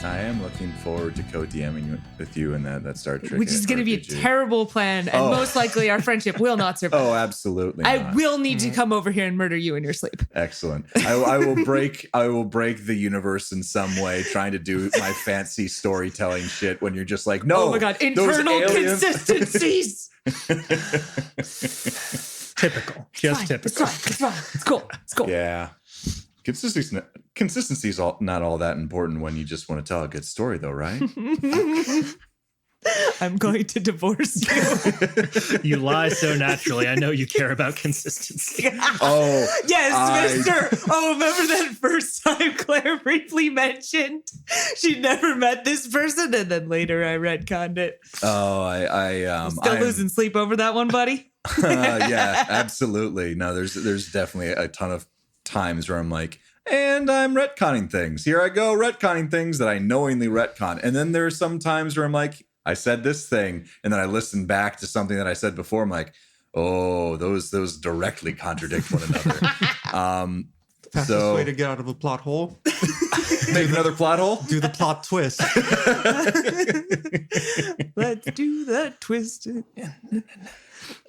I am looking forward to co-DMing with you in that Star Trek. Which is going to be a RPG. terrible plan, and most likely our friendship will not survive. Oh, absolutely I not. will need to come over here and murder you in your sleep. Excellent. I will break the universe in some way, trying to do my fancy storytelling shit when you're just like, no. Oh my god, internal consistencies. Typical. Just typical. It's fine. It's cool. Yeah. Consistency is not all that important when you just want to tell a good story, though, right? I'm going to divorce you. You lie so naturally. I know you care about consistency. Oh, yes, Mr. Oh, remember that first time Claire briefly mentioned she'd never met this person, and then later I retconned it. Oh, Still losing sleep over that one, buddy. Yeah, absolutely. No, there's definitely a ton of times where I'm like, and I'm retconning things. Here I go, retconning things that I knowingly retcon. And then there are some times where I'm like, I said this thing, and then I listen back to something that I said before. I'm like, oh, those directly contradict one another. Fastest way to get out of a plot hole. Make another plot hole? Do the plot twist. Let's do that twist.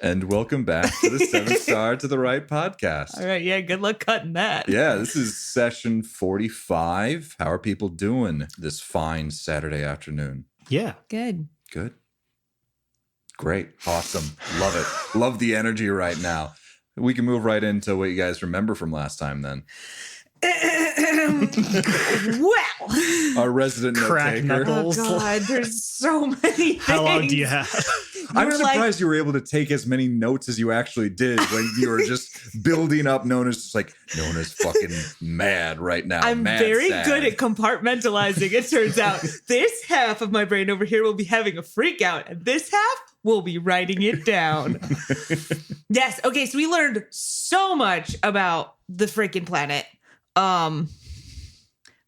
And welcome back to the 7 Star to the Right podcast. All right, yeah, good luck cutting that. Yeah, this is session 45. How are people doing this fine Saturday afternoon? Yeah. Good. Good. Great. Awesome. Love it. Love the energy right now. We can move right into what you guys remember from last time then. Well, Our resident Crack note taker. knuckles. oh God, there's so many things. How long do you have? I'm You're like- surprised you were able to take as many notes as you actually did when you were just building up Nona's fucking mad right now. I'm Mad very sad. good at compartmentalizing. It turns out this half of my brain over here will be having a freak out, and this half will be writing it down. Yes. Okay. So we learned so much about the freaking planet.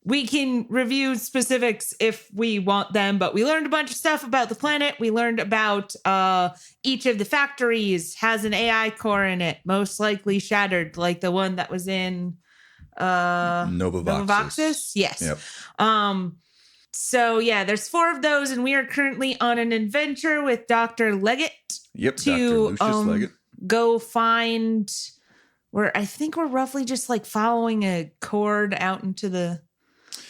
We can review specifics if we want them, but we learned a bunch of stuff about the planet. We learned about each of the factories has an AI core in it, most likely shattered, like the one that was in Novavoxis. Yes. Yep. So yeah, there's 4 of those, and we are currently on an adventure with Dr. Leggett Yep. to Dr. Lucius Leggett. go find where I think we're roughly just like following a cord out into the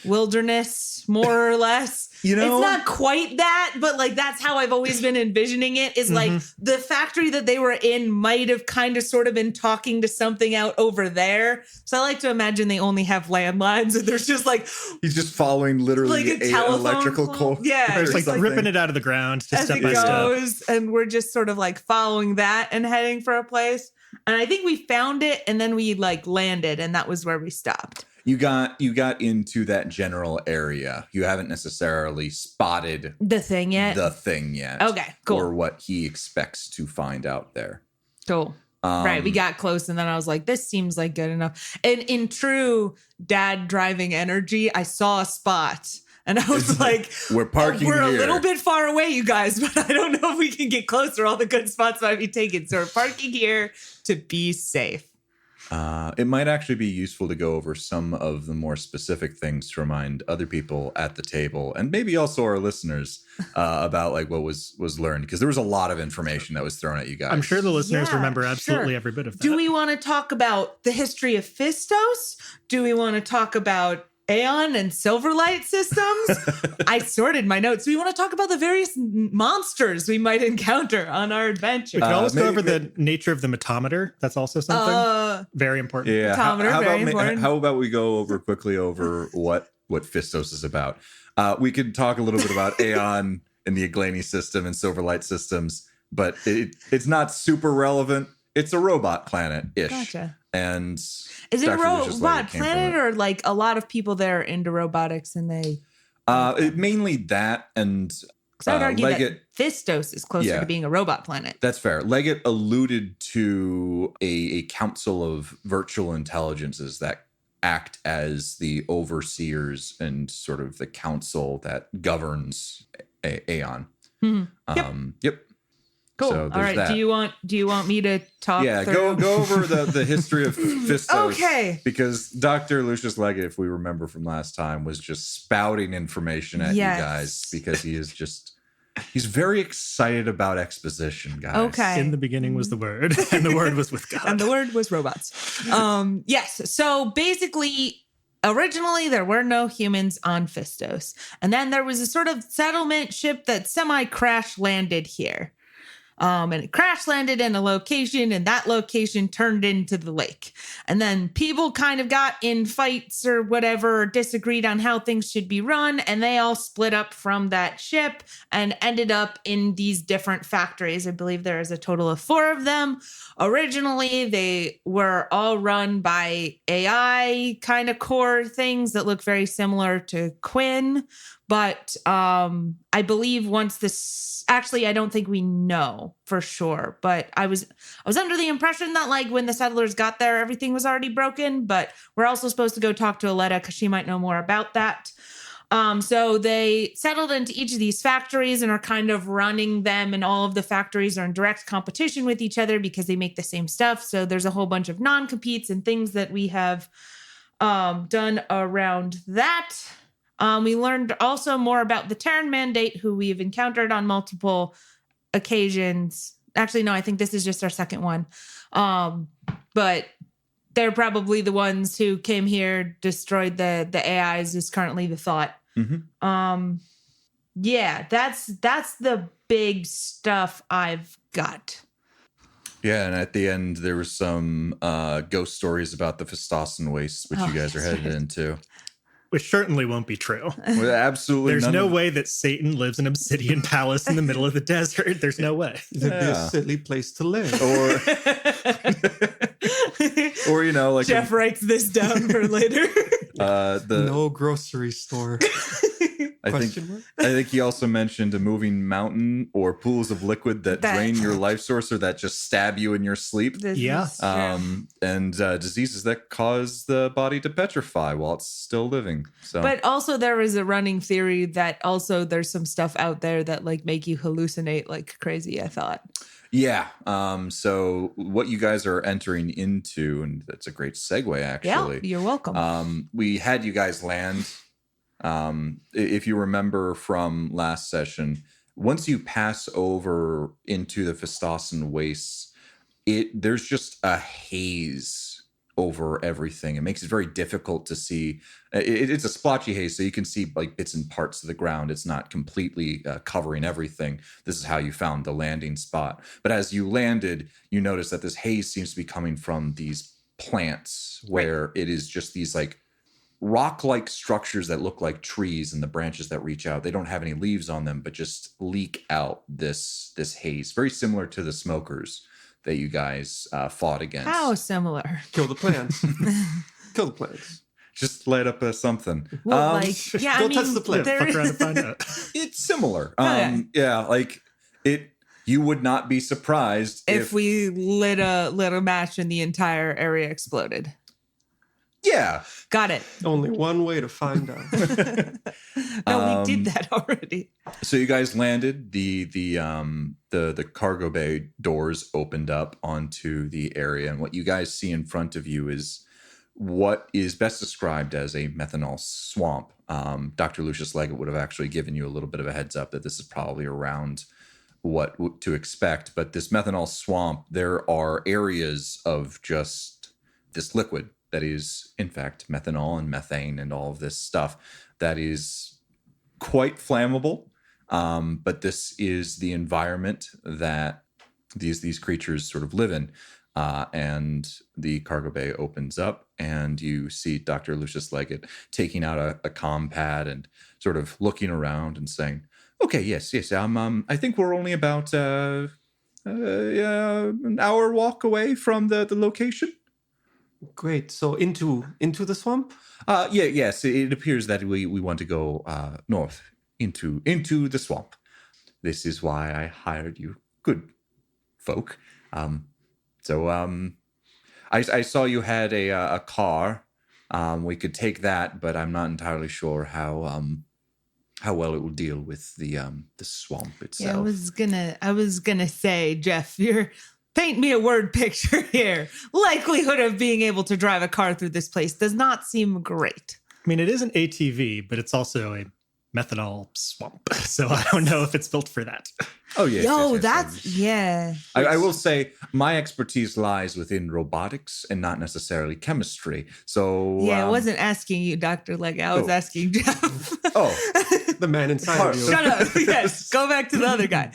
wilderness, more or less. You know, it's not quite that, but like that's how I've always been envisioning it, is like the factory that they were in might have kind of sort of been talking to something out over there. So I like to imagine they only have landlines, and there's just like he's just following literally like a an telephone electrical pole. cord. Yeah, It's like just ripping it out of the ground just as step it by step. goes, and we're just sort of like following that and heading for a place. And I think we found it, and then we like landed, and that was where we stopped. You got into that general area. You haven't necessarily spotted The thing yet? Okay, cool. Or what he expects to find out there. Cool. Right, we got close, and then I was like, this seems like good enough. And in true dad driving energy, I saw a spot. And I was like, we're parking We're here. a little bit far away, you guys, but I don't know if we can get closer. All the good spots might be taken. So we're parking here to be safe. It might actually be useful to go over some of the more specific things to remind other people at the table, and maybe also our listeners, about like what was learned, because there was a lot of information that was thrown at you guys. I'm sure the listeners Yeah, remember absolutely sure. every bit of that. Do we want to talk about the history of Fistos? Do we want to talk about Aeon and Silverlight systems? I sorted my notes. We want to talk about the various monsters we might encounter on our adventure. We can always go over maybe- the nature of the metometer. That's also something very important. Yeah. Photometer, very important. How about we go quickly over what Fistos is about? We could talk a little bit about Aeon and the Aglani system and Silverlight systems, but it's not super relevant. It's a robot planet-ish. Gotcha. And Is it a Dr. Lucius robot Leggett came from planet, it. or like a lot of people there are into robotics and they... Mainly that, and Because I would argue Leggett, that Fistos is closer Yeah. to being a robot planet. that's fair. Leggett alluded to a council of virtual intelligences that act as the overseers and sort of the council that governs Aeon. Mhm. Yep. Cool. So All there's right. that. Do you want me to talk? Yeah, through? go over the history of Fistos. Okay. Because Dr. Lucius Leggett, if we remember from last time, was just spouting information at Yes. you guys because he's very excited about exposition, guys. Okay. In the beginning was the Word, and the Word was with God. And the word was robots. Yes. So basically, originally there were no humans on Fistos. And then there was a sort of settlement ship that semi-crash landed here. And it crash landed in a location, and that location turned into the lake. And then people kind of got in fights or whatever, or disagreed on how things should be run, and they all split up from that ship and ended up in these different factories. I believe there is a total of 4 of them. Originally, they were all run by AI kind of core things that look very similar to Quinn. But I believe once this, actually, I don't think we know for sure. But I was under the impression that like when the settlers got there, everything was already broken. But we're also supposed to go talk to Aletta because she might know more about that. So they settled into each of these factories and are kind of running them. And all of the factories are in direct competition with each other because they make the same stuff. So there's a whole bunch of non-competes and things that we have done around that. We learned also more about the Terran Mandate, who we've encountered on multiple occasions. Actually, no, I think this is just our second one. But they're probably the ones who came here, destroyed the AIs, is currently the thought. Mm-hmm. Yeah, that's the big stuff I've got. Yeah, and at the end, there were some ghost stories about the Phistosen Wastes, which you guys are headed into. Which certainly won't be true. Well, absolutely. There's no way that Satan lives in an obsidian palace in the middle of the desert. There's no way. It'd be a silly place to live. Or you know, like Jeff writes this down for later. No grocery store. I think he also mentioned a moving mountain or pools of liquid that drain your life source or that just stab you in your sleep. And diseases that cause the body to petrify while it's still living. So, but also there is a running theory that also there's some stuff out there that like make you hallucinate like crazy, I thought. Yeah. So what you guys are entering into, and that's a great segue, actually. Yeah, you're welcome. We had you guys land. If you remember from last session, once you pass over into the Phistosen Wastes, there's just a haze over everything. It makes it very difficult to see. It's a splotchy haze, so you can see like bits and parts of the ground. It's not completely covering everything. This is how you found the landing spot. But as you landed, you notice that this haze seems to be coming from these plants where it is just these like rock-like structures that look like trees, and the branches that reach out, they don't have any leaves on them, but just leak out this haze, very similar to the smokers that you guys fought against. How similar? Kill the plants. Kill the plants. Just light up something. Well, Go touch the plant. Fuck around and find out. It's similar. Okay. Yeah, like it. You would not be surprised if we lit a match and the entire area exploded. Yeah. Got it. Only one way to find out. No, we did that already. So you guys landed. The cargo bay doors opened up onto the area, and what you guys see in front of you is what is best described as a methanol swamp. Dr. Lucius Leggett would have actually given you a little bit of a heads up that this is probably around what to expect. But this methanol swamp, there are areas of just this liquid that is, in fact, methanol and methane and all of this stuff that is quite flammable. But this is the environment that these creatures sort of live in. And the cargo bay opens up, and you see Dr. Lucius Leggett taking out a comm pad and sort of looking around and saying, "Okay, yes. I think we're only about an hour walk away from the location." Great. So into the swamp? Yes. It appears that we want to go north into the swamp. This is why I hired you, good folk. I saw you had a car. We could take that, but I'm not entirely sure how how well it will deal with the swamp itself. Yeah, I was gonna say, Jeff, you're paint me a word picture here. Likelihood of being able to drive a car through this place does not seem great. I mean, it is an ATV, but it's also a methanol swamp. So I don't know if it's built for that. Oh, yes. Yo, yes, that's yeah. I will say my expertise lies within robotics and not necessarily chemistry. So Yeah, I wasn't asking you, Dr. Leggett. I was asking Jeff. Oh, The man inside of you. Shut up. Yes, go back to the other guy.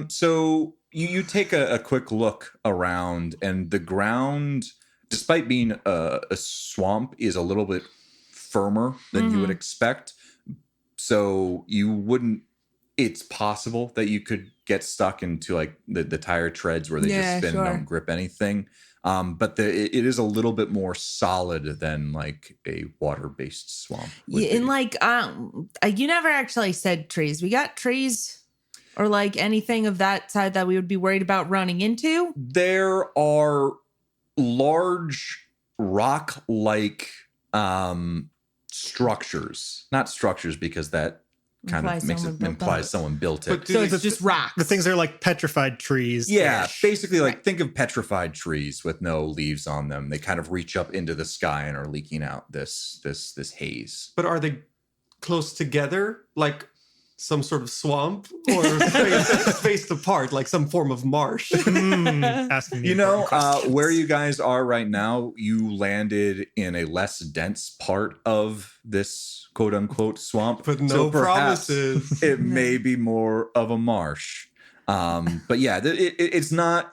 so you take a quick look around, and the ground, despite being a swamp, is a little bit firmer than you would expect. So you wouldn't. It's possible that you could get stuck into like the tire treads where they just spin and don't grip anything. But it is a little bit more solid than like a water-based swamp. Yeah, and like, you never actually said trees. We got trees or like anything of that side that we would be worried about running into? There are large rock-like structures. Not structures because that kind of implies someone built it. But So it's just rocks. The things are like petrified trees. Yeah, basically like think of petrified trees with no leaves on them. They kind of reach up into the sky and are leaking out this haze. But are they close together, like some sort of swamp, or spaced apart, like some form of marsh? Asking me You know, important questions. where you guys are right now, you landed in a less dense part of this quote unquote swamp. But no So perhaps promises. It may be more of a marsh. But yeah, it's not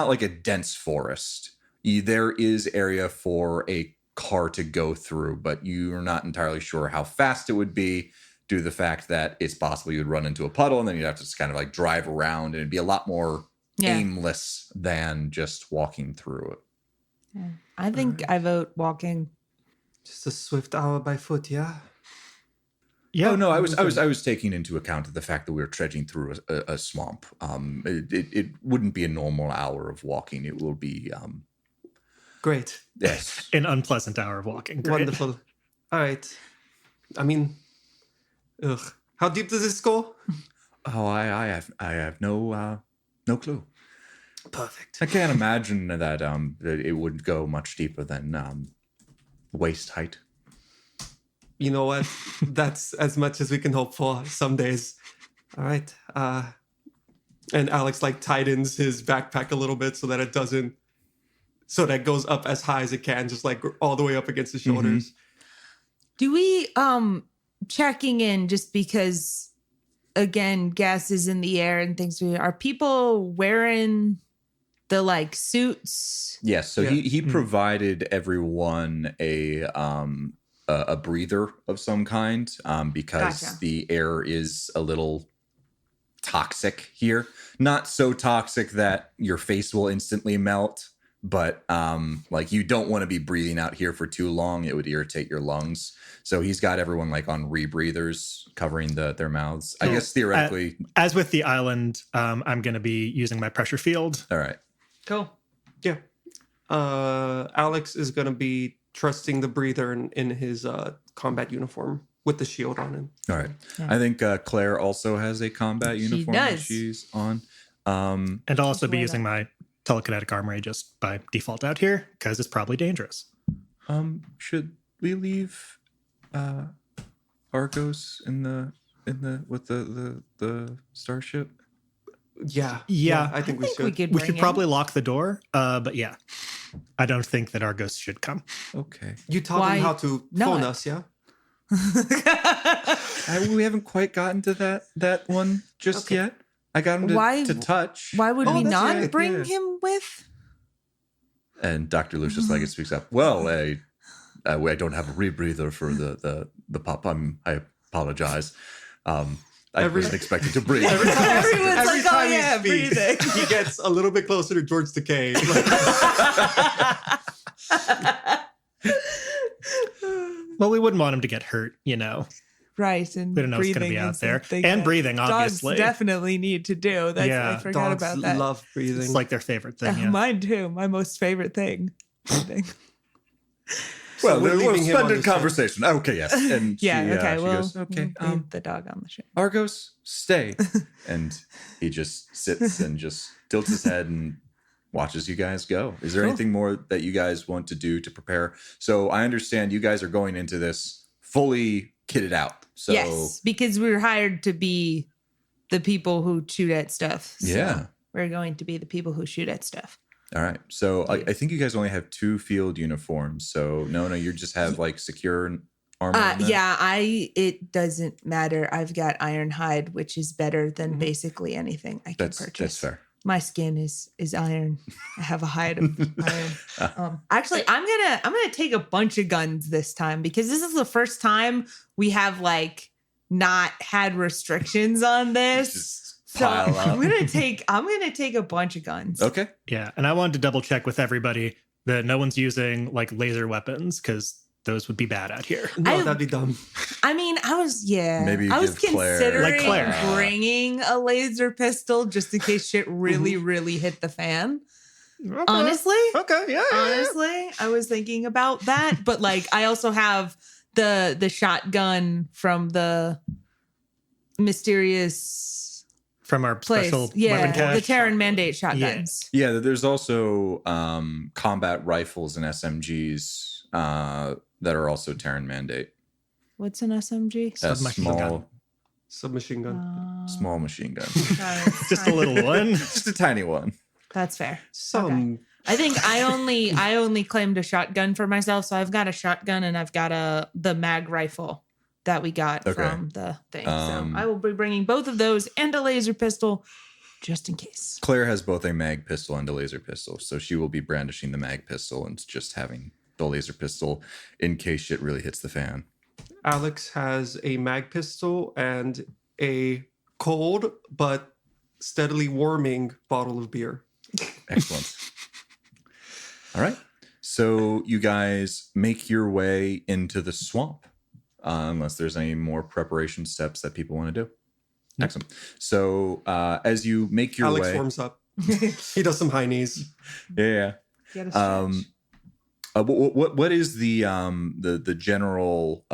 like a dense forest. There is area for a car to go through, but you're not entirely sure how fast it would be due to the fact that it's possible you'd run into a puddle and then you'd have to just kind of like drive around, and it'd be a lot more aimless than just walking through it. I think I vote walking. Just a swift hour by foot, yeah. Yeah. Oh no, I was taking into account the fact that we were trudging through a swamp. It wouldn't be a normal hour of walking. It will be Great. yes. An unpleasant hour of walking. Great. Wonderful. All right. I mean, how deep does this go? Oh, I have no clue. Perfect. I can't imagine that it would go much deeper than waist height. You know what? That's as much as we can hope for some days. All right. And Alex like tightens his backpack a little bit so that it doesn't, so that it goes up as high as it can, just like all the way up against the shoulders. Do we checking in just because again gas is in the air and things? Are people wearing the like suits? Yes. So Yeah. he provided everyone a breather of some kind because Gotcha. the air is a little toxic here. Not so toxic that your face will instantly melt, but like you don't want to be breathing out here for too long. It would irritate your lungs. So he's got everyone like on rebreathers covering their mouths. I guess theoretically. As with the island, I'm going to be using my pressure field. All right. Cool. Yeah. Alex is going to be trusting the breather in his combat uniform with the shield on him. All right. Yeah. I think Claire also has a combat She uniform that does. she's on. And I'll also be Wear using my telekinetic armory just by default out here because it's probably dangerous. Should we leave Argos in the with the starship? Yeah. Yeah. I think we should. could We bring should in- probably lock the door, but yeah. I don't think that Argos should come. Okay. You taught Why him how to not? phone us, yeah? We haven't quite gotten to that one just Okay. yet. I got him to touch. Why would Oh, we that's not right, bring yeah. him with? And Dr. Lucius Leggett speaks up. Well, I don't have a rebreather for the pup. I apologize. I wasn't expected to breathe. Every time, Everyone's every like, oh, time yeah, he speaks, breathing. he gets a little bit closer to George Takei. Well, we wouldn't want him to get hurt, you know. Right, and We don't know what's going to breathing be out is there. something And that breathing, obviously. Dogs definitely need to do. That's, Yeah, I forgot Dogs about that. love breathing. It's like their favorite thing. Yeah. Mine too. My most favorite thing. Breathing. Well, we're we'll leaving him on splendid the ship. conversation. Okay, yes. And Yeah, she, okay, she well, goes, okay, we'll leave the dog on the ship. Argos, stay. And he just sits and just tilts his head and watches you guys go. Is there Cool. anything more that you guys want to do to prepare? So I understand you guys are going into this fully kitted out. So Yes, because we were hired to be the people who shoot at stuff. So yeah. we're going to be the people who shoot at stuff. All right. So I think you guys only have 2 field uniforms. So no, you just have like secure armor. on that? Yeah, it doesn't matter. I've got iron hide, which is better than basically anything I can purchase. That's fair. My skin is iron. I have a hide of iron. Actually, I'm gonna take a bunch of guns this time because this is the first time we have like not had restrictions on this. Just So pile up. I'm gonna take a bunch of guns. Okay. Yeah, and I wanted to double check with everybody that no one's using like laser weapons because those would be bad out here. No, that'd be dumb. I mean, Maybe I was give Claire- considering Like Claire. bringing a laser pistol just in case shit really, really hit the fan. Honestly, Okay, yeah. honestly, I was thinking about that, but like, I also have the shotgun from the mysterious From our place. special Yeah, weapon cache. the Terran Mandate shotguns. Yeah, there's also combat rifles and SMGs that are also Terran Mandate. What's an SMG? A Submachine gun. Submachine gun. small machine gun. Just a little one. Just a tiny one. That's fair. Some. I think I only claimed a shotgun for myself, so I've got a shotgun and I've got the mag rifle that we got Okay. from the thing. So I will be bringing both of those and a laser pistol just in case. Claire has both a mag pistol and a laser pistol, so she will be brandishing the mag pistol and just having the laser pistol in case shit really hits the fan. Alex has a mag pistol and a cold but steadily warming bottle of beer. Excellent. All right. So you guys make your way into the swamp, unless there's any more preparation steps that people want to do. Excellent. So as you make your Alex way, warms up. He does some high knees. yeah. Get a stretch. What is the general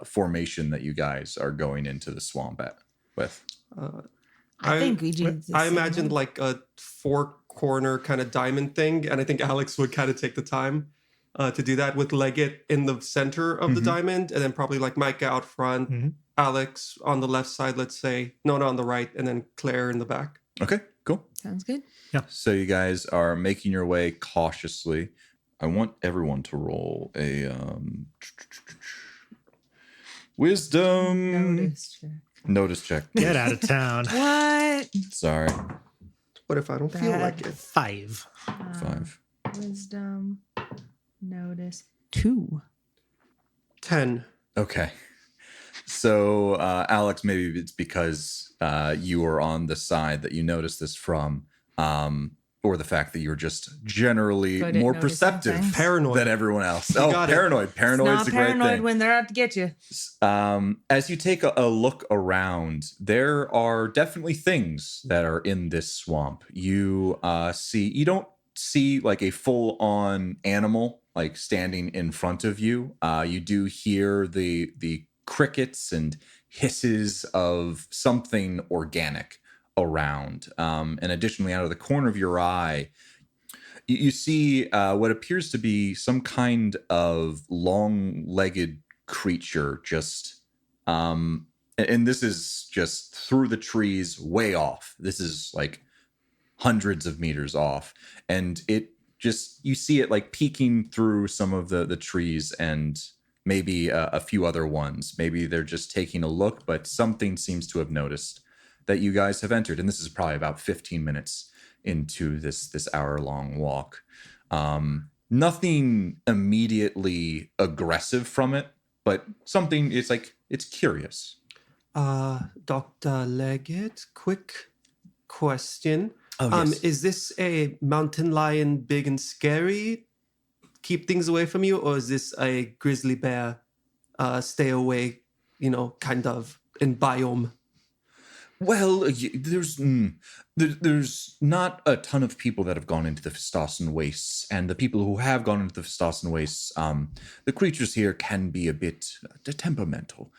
formation that you guys are going into the swamp with? I think we do. I imagined like a 4-corner kind of diamond thing, and I think Alex would kind of take the time to do that with Leggett in the center of the diamond, and then probably like Micah out front, Alex on the left side, let's say, no, on the right, and then Claire in the back. Okay, cool. Sounds good. So you guys are making your way cautiously. I want everyone to roll a wisdom notice check. Get out of town. What? Sorry, What if I don't feel Bad. like it? 5. 5. Wisdom notice 2. 10. Okay. So Alex, maybe it's because you are on the side that you noticed this from, or the fact that you're just generally Good at more noticing perceptive things. Paranoid. than everyone else. You Oh, got it. paranoid. Paranoid's Not a great paranoid thing. when they're out to get you. As you take a look around, there are definitely things that are in this swamp. You don't see like a full-on animal like standing in front of you. You do hear the crickets and hisses of something organic around. And additionally, out of the corner of your eye, you see what appears to be some kind of long-legged creature just and this is just through the trees way off. This is like hundreds of meters off, and it just, you see it like peeking through some of the trees and maybe a few other ones. Maybe they're just taking a look, but something seems to have noticed that you guys have entered, and this is probably about 15 minutes into this hour-long walk. Nothing immediately aggressive from it, but something, it's curious. Dr. Leggett, quick question. Oh, yes. Is this a mountain lion big and scary, keep things away from you, or is this a grizzly bear, stay away, kind of in biome? Well, there's not a ton of people that have gone into the Phistosen Wastes, and the people who have gone into the Phistosen Wastes, the creatures here can be a bit temperamental.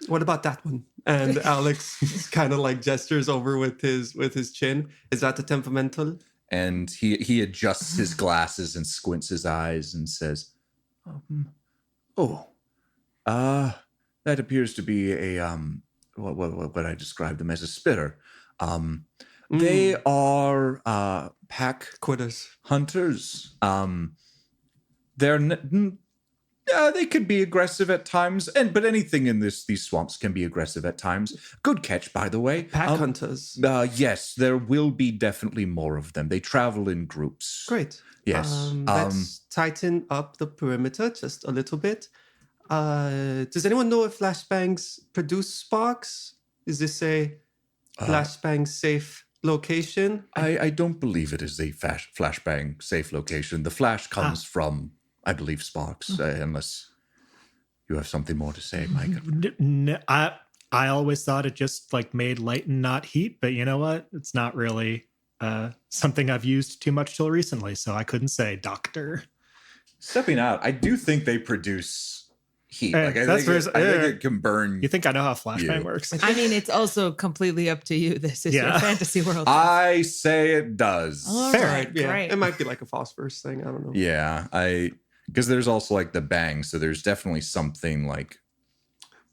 What about that one? And Alex kind of like gestures over with his chin. Is that the temperamental? And he adjusts his glasses and squints his eyes and says, that appears to be a what I described them as a spitter. They are pack Quitters. hunters. They could be aggressive at times, but anything in these swamps can be aggressive at times. Good catch, by the way. Pack hunters. Yes, there will be definitely more of them. They travel in groups. Great. Yes. Let's tighten up the perimeter just a little bit. Does anyone know if flashbangs produce sparks? Is this a flashbang safe location? I don't believe it is a flashbang safe location. The flash comes from, I believe, sparks, unless you have something more to say, Mike. I always thought it just like made light and not heat, but you know what? It's not really something I've used too much till recently, so I couldn't say, doctor. Stepping out, I do think they produce heat. Hey, I think it can burn. You think I know how flashbang works? I mean, it's also completely up to you. This is your fantasy world. I say it does. All Fair. right, Yeah, great. it might be like a phosphorus thing. I don't know. Yeah, because there's also like the bang, so there's definitely something like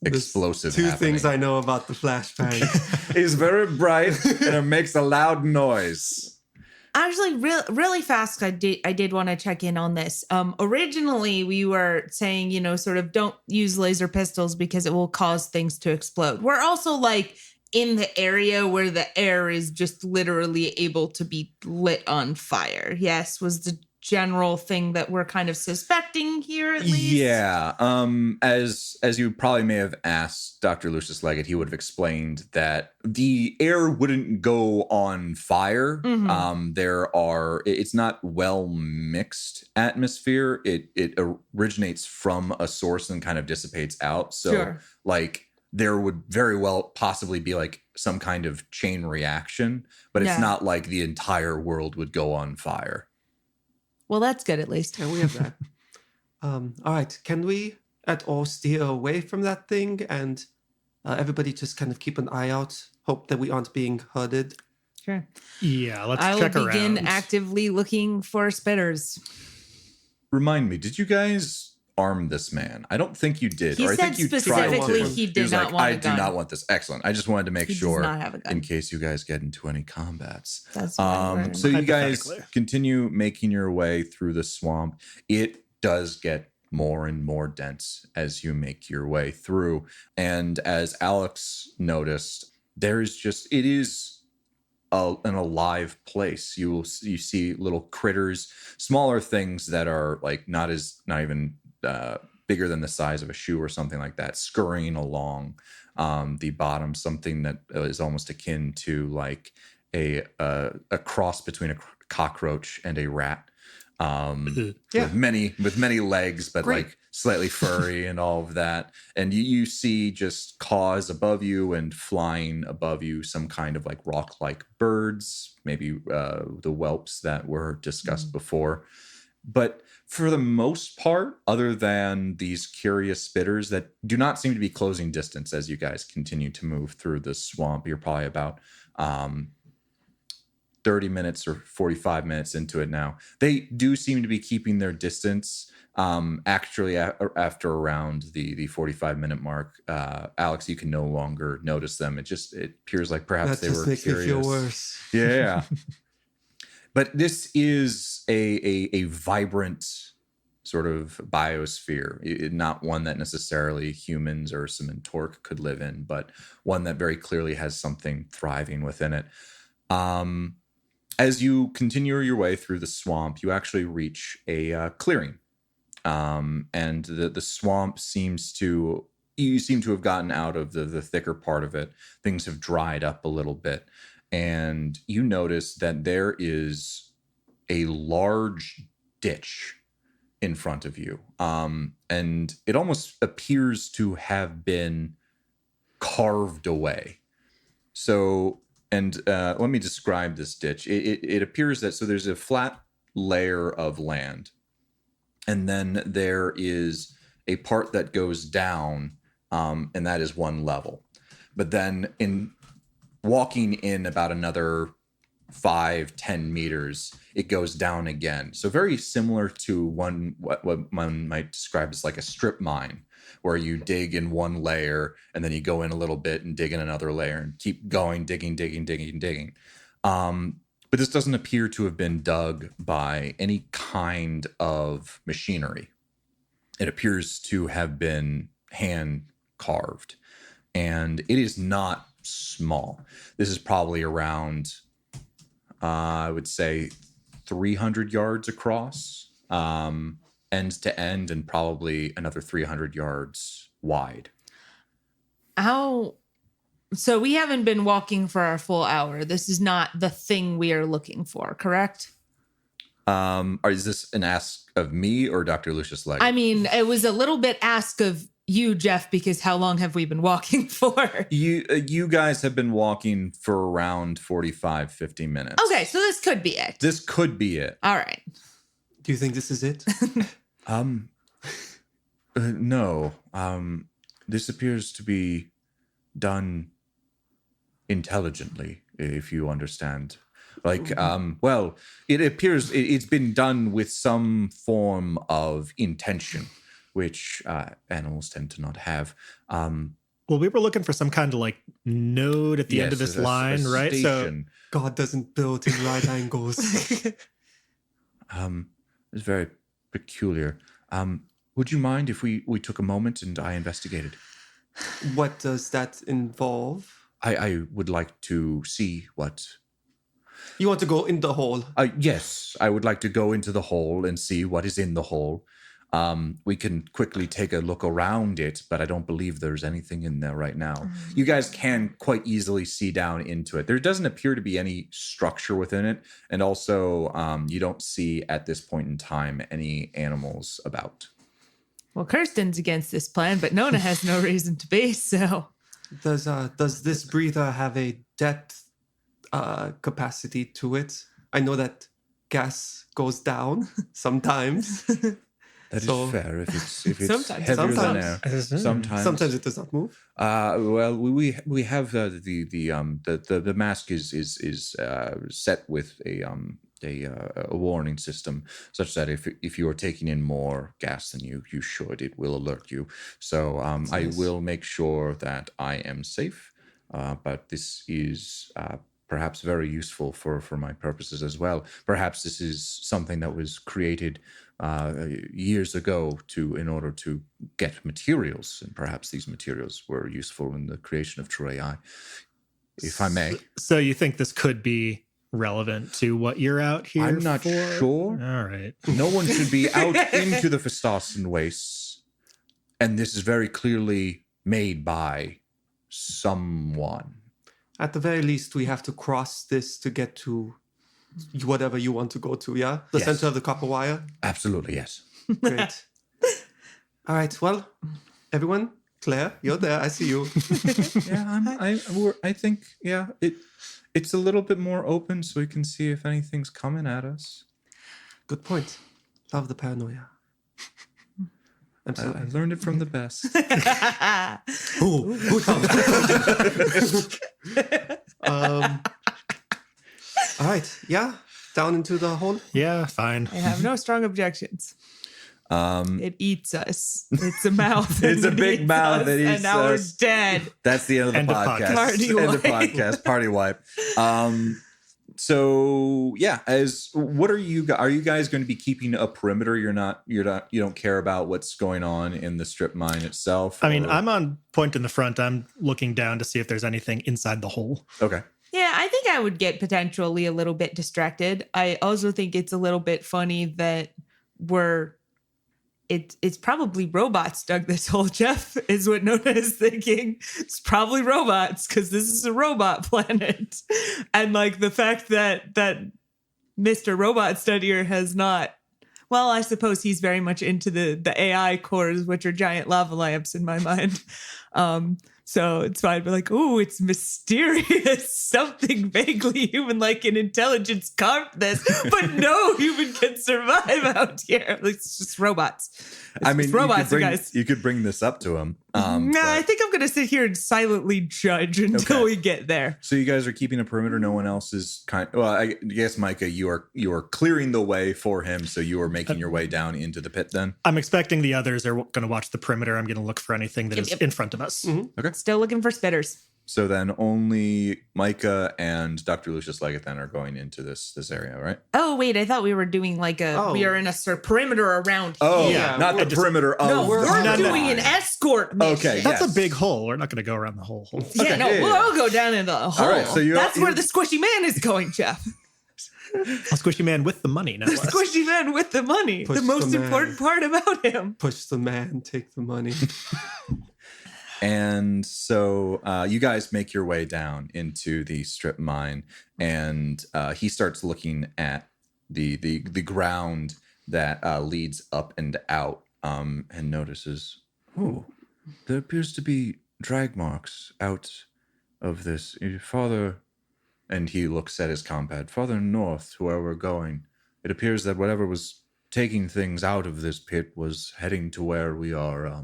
explosive. Two happening. things I know about the flashbang. It's very bright and it makes a loud noise. Actually, really fast, I did want to check in on this. Originally, we were saying, sort of don't use laser pistols because it will cause things to explode. We're also like in the area where the air is just literally able to be lit on fire. Yes, was the general thing that we're kind of suspecting here at least. Yeah. As you probably may have asked Dr. Lucius Leggett, he would have explained that the air wouldn't go on fire. Mm-hmm. It's not well mixed atmosphere. It originates from a source and kind of dissipates out. So Sure. like there would very well possibly be like some kind of chain reaction, but it's Yeah. not like the entire world would go on fire. Well, that's good at least. Yeah, we have that. All right. Can we at all steer away from that thing and everybody just kind of keep an eye out, hope that we aren't being herded? Sure. Yeah, let's I will check begin around. actively looking for spitters. Remind me, did you guys arm this man? I don't think you did. He or I said think you specifically tried to. he did was not like, want I a gun. do not want this. Excellent. I just wanted to make He sure does not have a gun. in case you guys get into any combats. That's fine. So you guys Hypothetically. continue making your way through the swamp. It does get more and more dense as you make your way through. And as Alex noticed, it is an alive place. You see little critters, smaller things that are like not even bigger than the size of a shoe or something like that, scurrying along the bottom, something that is almost akin to like a cross between a cockroach and a rat. With many legs, but Great. like slightly furry and all of that. And you see just caws above you and flying above you, some kind of like rock-like birds, maybe the whelps that were discussed before. But for the most part, other than these curious spitters that do not seem to be closing distance as you guys continue to move through the swamp, you're probably about 30 minutes or 45 minutes into it now. They do seem to be keeping their distance. Actually, after around the 45-minute mark, Alex, you can no longer notice them. It appears like perhaps they were curious. That just makes me feel worse. Yeah. But this is a vibrant sort of biosphere, not one that necessarily humans or some Torque could live in, but one that very clearly has something thriving within it. As you continue your way through the swamp, you actually reach a clearing. And the swamp you seem to have gotten out of the thicker part of it. Things have dried up a little bit. And you notice that there is a large ditch in front of you. And it almost appears to have been carved away. So, and let me describe this ditch. It appears that, so there's a flat layer of land, and then there is a part that goes down, and that is one level. But then in walking in about another 5-10 meters, it goes down again. So very similar to what one might describe as like a strip mine, where you dig in one layer and then you go in a little bit and dig in another layer and keep going, digging. But this doesn't appear to have been dug by any kind of machinery. It appears to have been hand carved, and it is not small. This is probably around, I would say, 300 yards across, end to end, and probably another 300 yards wide. So we haven't been walking for our full hour. This is not the thing we are looking for, correct? Is this an ask of me or Dr. Lucius Leggett? I mean, it was a little bit ask of you, Jeff, because how long have we been walking for? You guys have been walking for around 45-50 minutes. Okay, so this could be it. This could be it. All right. Do you think this is it? No. This appears to be done intelligently, if you understand. Like, well, it appears it's been done with some form of intention, which animals tend to not have. Well, we were looking for some kind of like node at the end of this line, right? Station. So God doesn't build in right angles. It's very peculiar. Would you mind if we took a moment and I investigated? What does that involve? I would like to see what... You want to go in the hole? Yes, I would like to go into the hole and see what is in the hole. We can quickly take a look around it, but I don't believe there's anything in there right now. You guys can quite easily see down into it. There doesn't appear to be any structure within it. And also, you don't see at this point in time any animals about. Well, Kirsten's against this plan, but Nona has no reason to be, so... Does this breather have a depth capacity to it? I know that gas goes down sometimes. That is fair if it's Sometimes. heavier than air. Sometimes it does not move. Well, we have the mask is set with a warning system, such that if you are taking in more gas than you should, it will alert you. So I will make sure that I am safe. But this is perhaps very useful for my purposes as well. Perhaps this is something that was created years ago in order to get materials, and perhaps these materials were useful in the creation of true AI, if I may. So you think this could be relevant to what you're out here I'm not for? sure. All right. No one should be out into the Phistosen Wastes, and this is very clearly made by someone. At the very least, we have to cross this to get to whatever you want to go to, yeah? The Yes. center of the copper wire? Absolutely, yes. Great. All right, well, everyone, Claire, you're there. I see you. Yeah, I think, yeah, it's a little bit more open so we can see if anything's coming at us. Good point. Love the paranoia. I'm sorry. I learned it from the best. All right, yeah, down into the hole. Yeah, fine. I have no strong objections. It eats us. It's a mouth. It's and a big eats mouth us, that eats and now we're us. dead. That's the end of the End of podcast. podcast. Party End of wipe. podcast. Party wipe. So yeah, what are you guys going to be keeping a perimeter? You don't care about what's going on in the strip mine itself? I mean, or- I'm on point in the front. I'm looking down to see if there's anything inside the hole. okay. Yeah, I think I would get potentially a little bit distracted. I also think it's a little bit funny that it's probably robots dug this hole, Jeff, is what Nona is thinking. It's probably robots because this is a robot planet. And like the fact that Mr. Robot Studier has not, well, I suppose he's very much into the AI cores, which are giant lava lamps in my mind. So it's fine. But like, ooh, it's mysterious. Something vaguely human-like in intelligence carved this, but no human can survive out here. Like, it's just robots. It's robots, you guys. You could bring this up to him. I think I'm going to sit here and silently judge until we get there. So you guys are keeping a perimeter. No one else is well, I guess, Micah, you are clearing the way for him. So you are making your way down into the pit then? I'm expecting the others are going to watch the perimeter. I'm going to look for anything that is in front of us. Mm-hmm. Okay. Still looking for spitters. So then only Micah and Dr. Lucius Leggett then are going into this area, right? Oh, wait. I thought we were doing like we are in a perimeter around Oh, here. yeah, not the perimeter of No, we're the doing an escort mission. Okay, That's yes. a big hole. We're not going to go around the whole hole. We'll all go down in the hole. All right, so that's where the squishy man is going, Jeff. A squishy man with the money, no The less. squishy man with the money. Push the most the man. important part about him. Push the man, take the money. And so you guys make your way down into the strip mine, and he starts looking at the ground that leads up and out, and notices, oh, there appears to be drag marks out of this. Farther, and he looks at his comrade, farther north to where we're going. It appears that whatever was taking things out of this pit was heading to where we are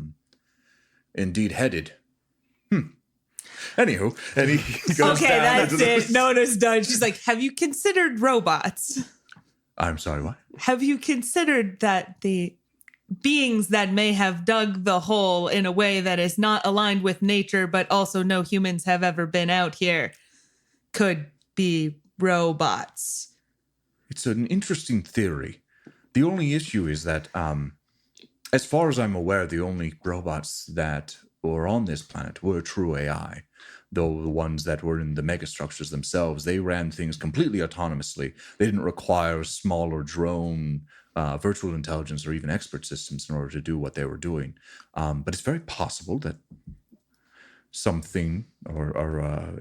indeed headed. Anywho, and he goes Okay, down that's into it. Nona's done. She's like, have you considered robots? I'm sorry, what? Have you considered that the beings that may have dug the hole in a way that is not aligned with nature, but also no humans have ever been out here, could be robots? It's an interesting theory. The only issue is that, as far as I'm aware, the only robots that were on this planet were true AI. Though the ones that were in the megastructures themselves, they ran things completely autonomously. They didn't require smaller drone, virtual intelligence, or even expert systems in order to do what they were doing. But it's very possible that something or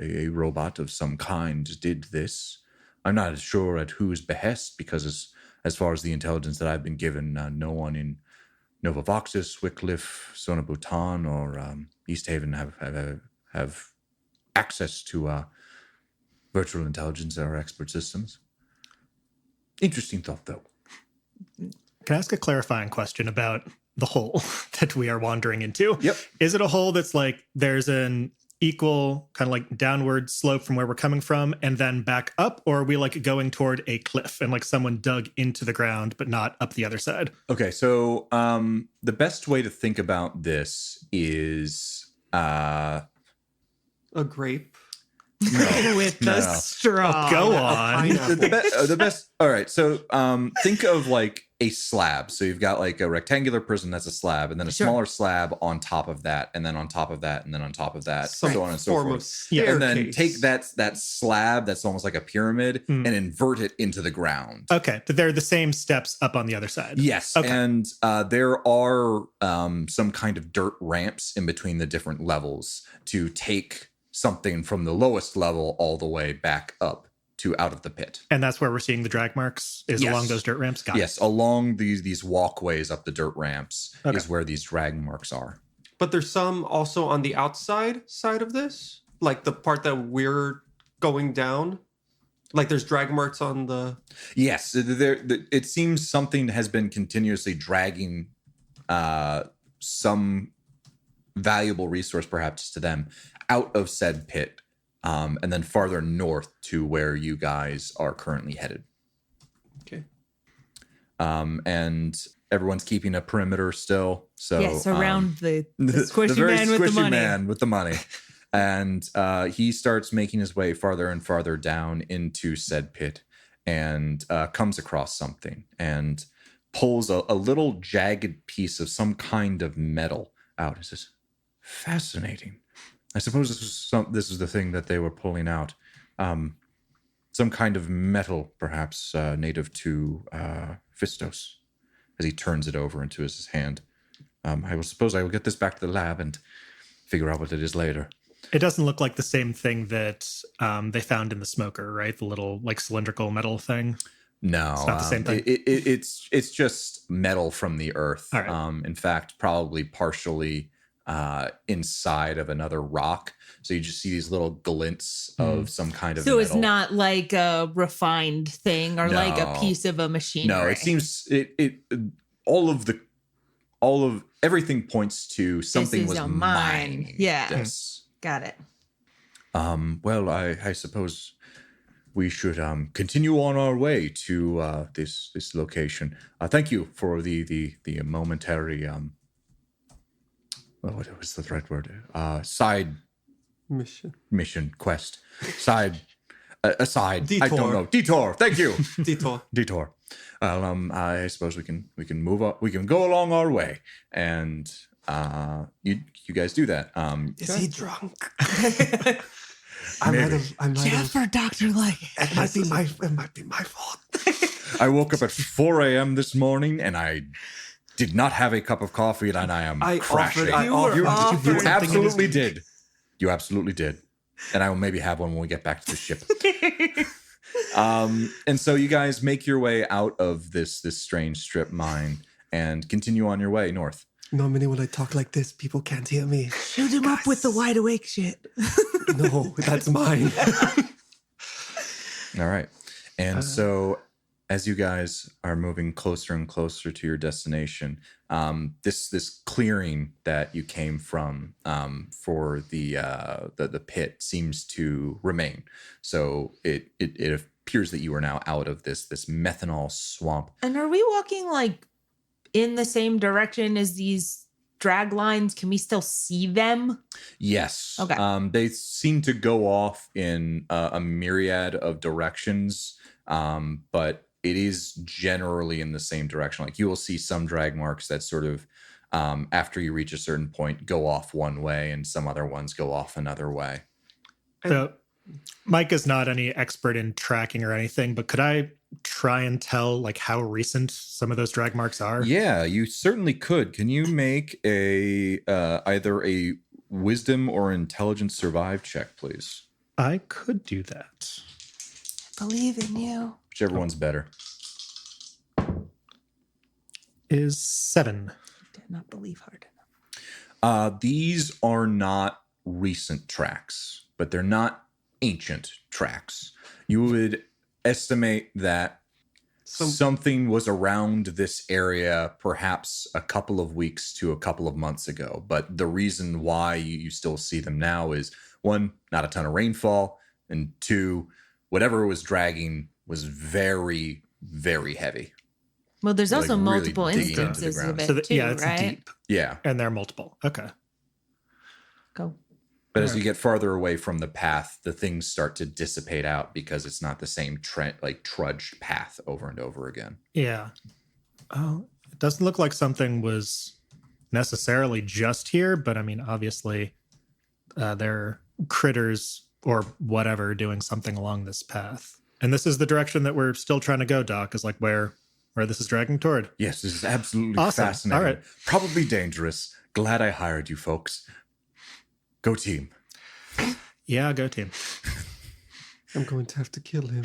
a robot of some kind did this. I'm not sure at whose behest, because as far as the intelligence that I've been given, no one in Nova Voxis, Wycliffe, Sona Bhutan, or East Haven have access to virtual intelligence or expert systems. Interesting thought, though. Can I ask a clarifying question about the hole that we are wandering into? Yep. Is it a hole that's like there's an equal kind of like downward slope from where we're coming from and then back up, or are we like going toward a cliff and like someone dug into the ground but not up the other side? Okay, so the best way to think about this is A grape. With the straw. Go on. the best. All right, so think of like a slab. So you've got like a rectangular prism that's a slab, and then a smaller slab on top of that, and then on top of that, and then on top of that, Some so on and so form forth. of staircase. And then take that slab that's almost like a pyramid and invert it into the ground. Okay, but they're the same steps up on the other side. Yes, Okay. and there are some kind of dirt ramps in between the different levels to take something from the lowest level all the way back up to out of the pit. And that's where we're seeing the drag marks is Yes. along those dirt ramps? Got Yes, along these walkways up the dirt ramps Okay. is where these drag marks are. But there's some also on the outside side of this, like the part that we're going down. Like there's drag marks on the. Yes, it seems something has been continuously dragging some valuable resource, perhaps to them, out of said pit, and then farther north to where you guys are currently headed. Okay. And everyone's keeping a perimeter still. So Yes, around the squishy very man with the squishy money. man with the money. And he starts making his way farther and farther down into said pit, and comes across something and pulls a little jagged piece of some kind of metal out. He says, "Fascinating. I suppose this is the thing that they were pulling out. Some kind of metal, perhaps native to Fistos." As he turns it over into his hand, I will get this back to the lab and figure out what it is later. It doesn't look like the same thing that they found in the smoker, right? The little like cylindrical metal thing. No, It's not the same thing? It's just metal from the earth. All right. In fact, probably partially inside of another rock. So you just see these little glints of some kind of So metal. it's not like a refined thing or like a No. piece of a machinery. No, it seems all of everything points to something is was a mine. mining Yeah. this. Got it. Well, I suppose we should continue on our way to this location. Thank you for the momentary what was the right word? Side mission quest. Side aside. Detour. I don't know. Detour. Thank you. Detour. Detour. I suppose we can move up. We can go along our way, and you guys do that. Is he drunk? Maybe. I might have. Jeff or Dr. Leggett? It might be my fault. I woke up at 4 a.m. this morning, and I did not have a cup of coffee, and I am crashing. You absolutely did. You absolutely did. And I will maybe have one when we get back to the ship. And so you guys make your way out of this strange strip mine and continue on your way north. Normally when I talk like this, people can't hear me. Shoot him up with the wide awake shit. No, that's mine. All right. And so as you guys are moving closer and closer to your destination, this clearing that you came from for the pit seems to remain. So it appears that you are now out of this methanol swamp. And are we walking like in the same direction as these drag lines? Can we still see them? Yes. Okay. They seem to go off in a myriad of directions, but it is generally in the same direction. Like you will see some drag marks that sort of, after you reach a certain point, go off one way, and some other ones go off another way. So Mike is not any expert in tracking or anything, but could I try and tell like how recent some of those drag marks are? Yeah, you certainly could. Can you make a either a wisdom or intelligence survive check, please? I could do that. Believe in you. Whichever one's better. Is 7. Did not believe hard enough. These are not recent tracks, but they're not ancient tracks. You would estimate that something was around this area perhaps a couple of weeks to a couple of months ago. But the reason why you still see them now is, one, not a ton of rainfall, and two, whatever was dragging was very, very heavy. Well, there's Like, also really multiple digging into the instances ground. of it So too, yeah, it's right? deep. Yeah. And they're multiple. Okay. Go. But as you get farther away from the path, the things start to dissipate out because it's not the same trudged path over and over again. Yeah. Oh, it doesn't look like something was necessarily just here, but I mean, obviously, they're critters or whatever doing something along this path. And this is the direction that we're still trying to go, Doc, is like where this is dragging toward. Yes, this is absolutely Awesome. fascinating. All right. Probably dangerous. Glad I hired you folks. Go team. Yeah, go team. I'm going to have to kill him.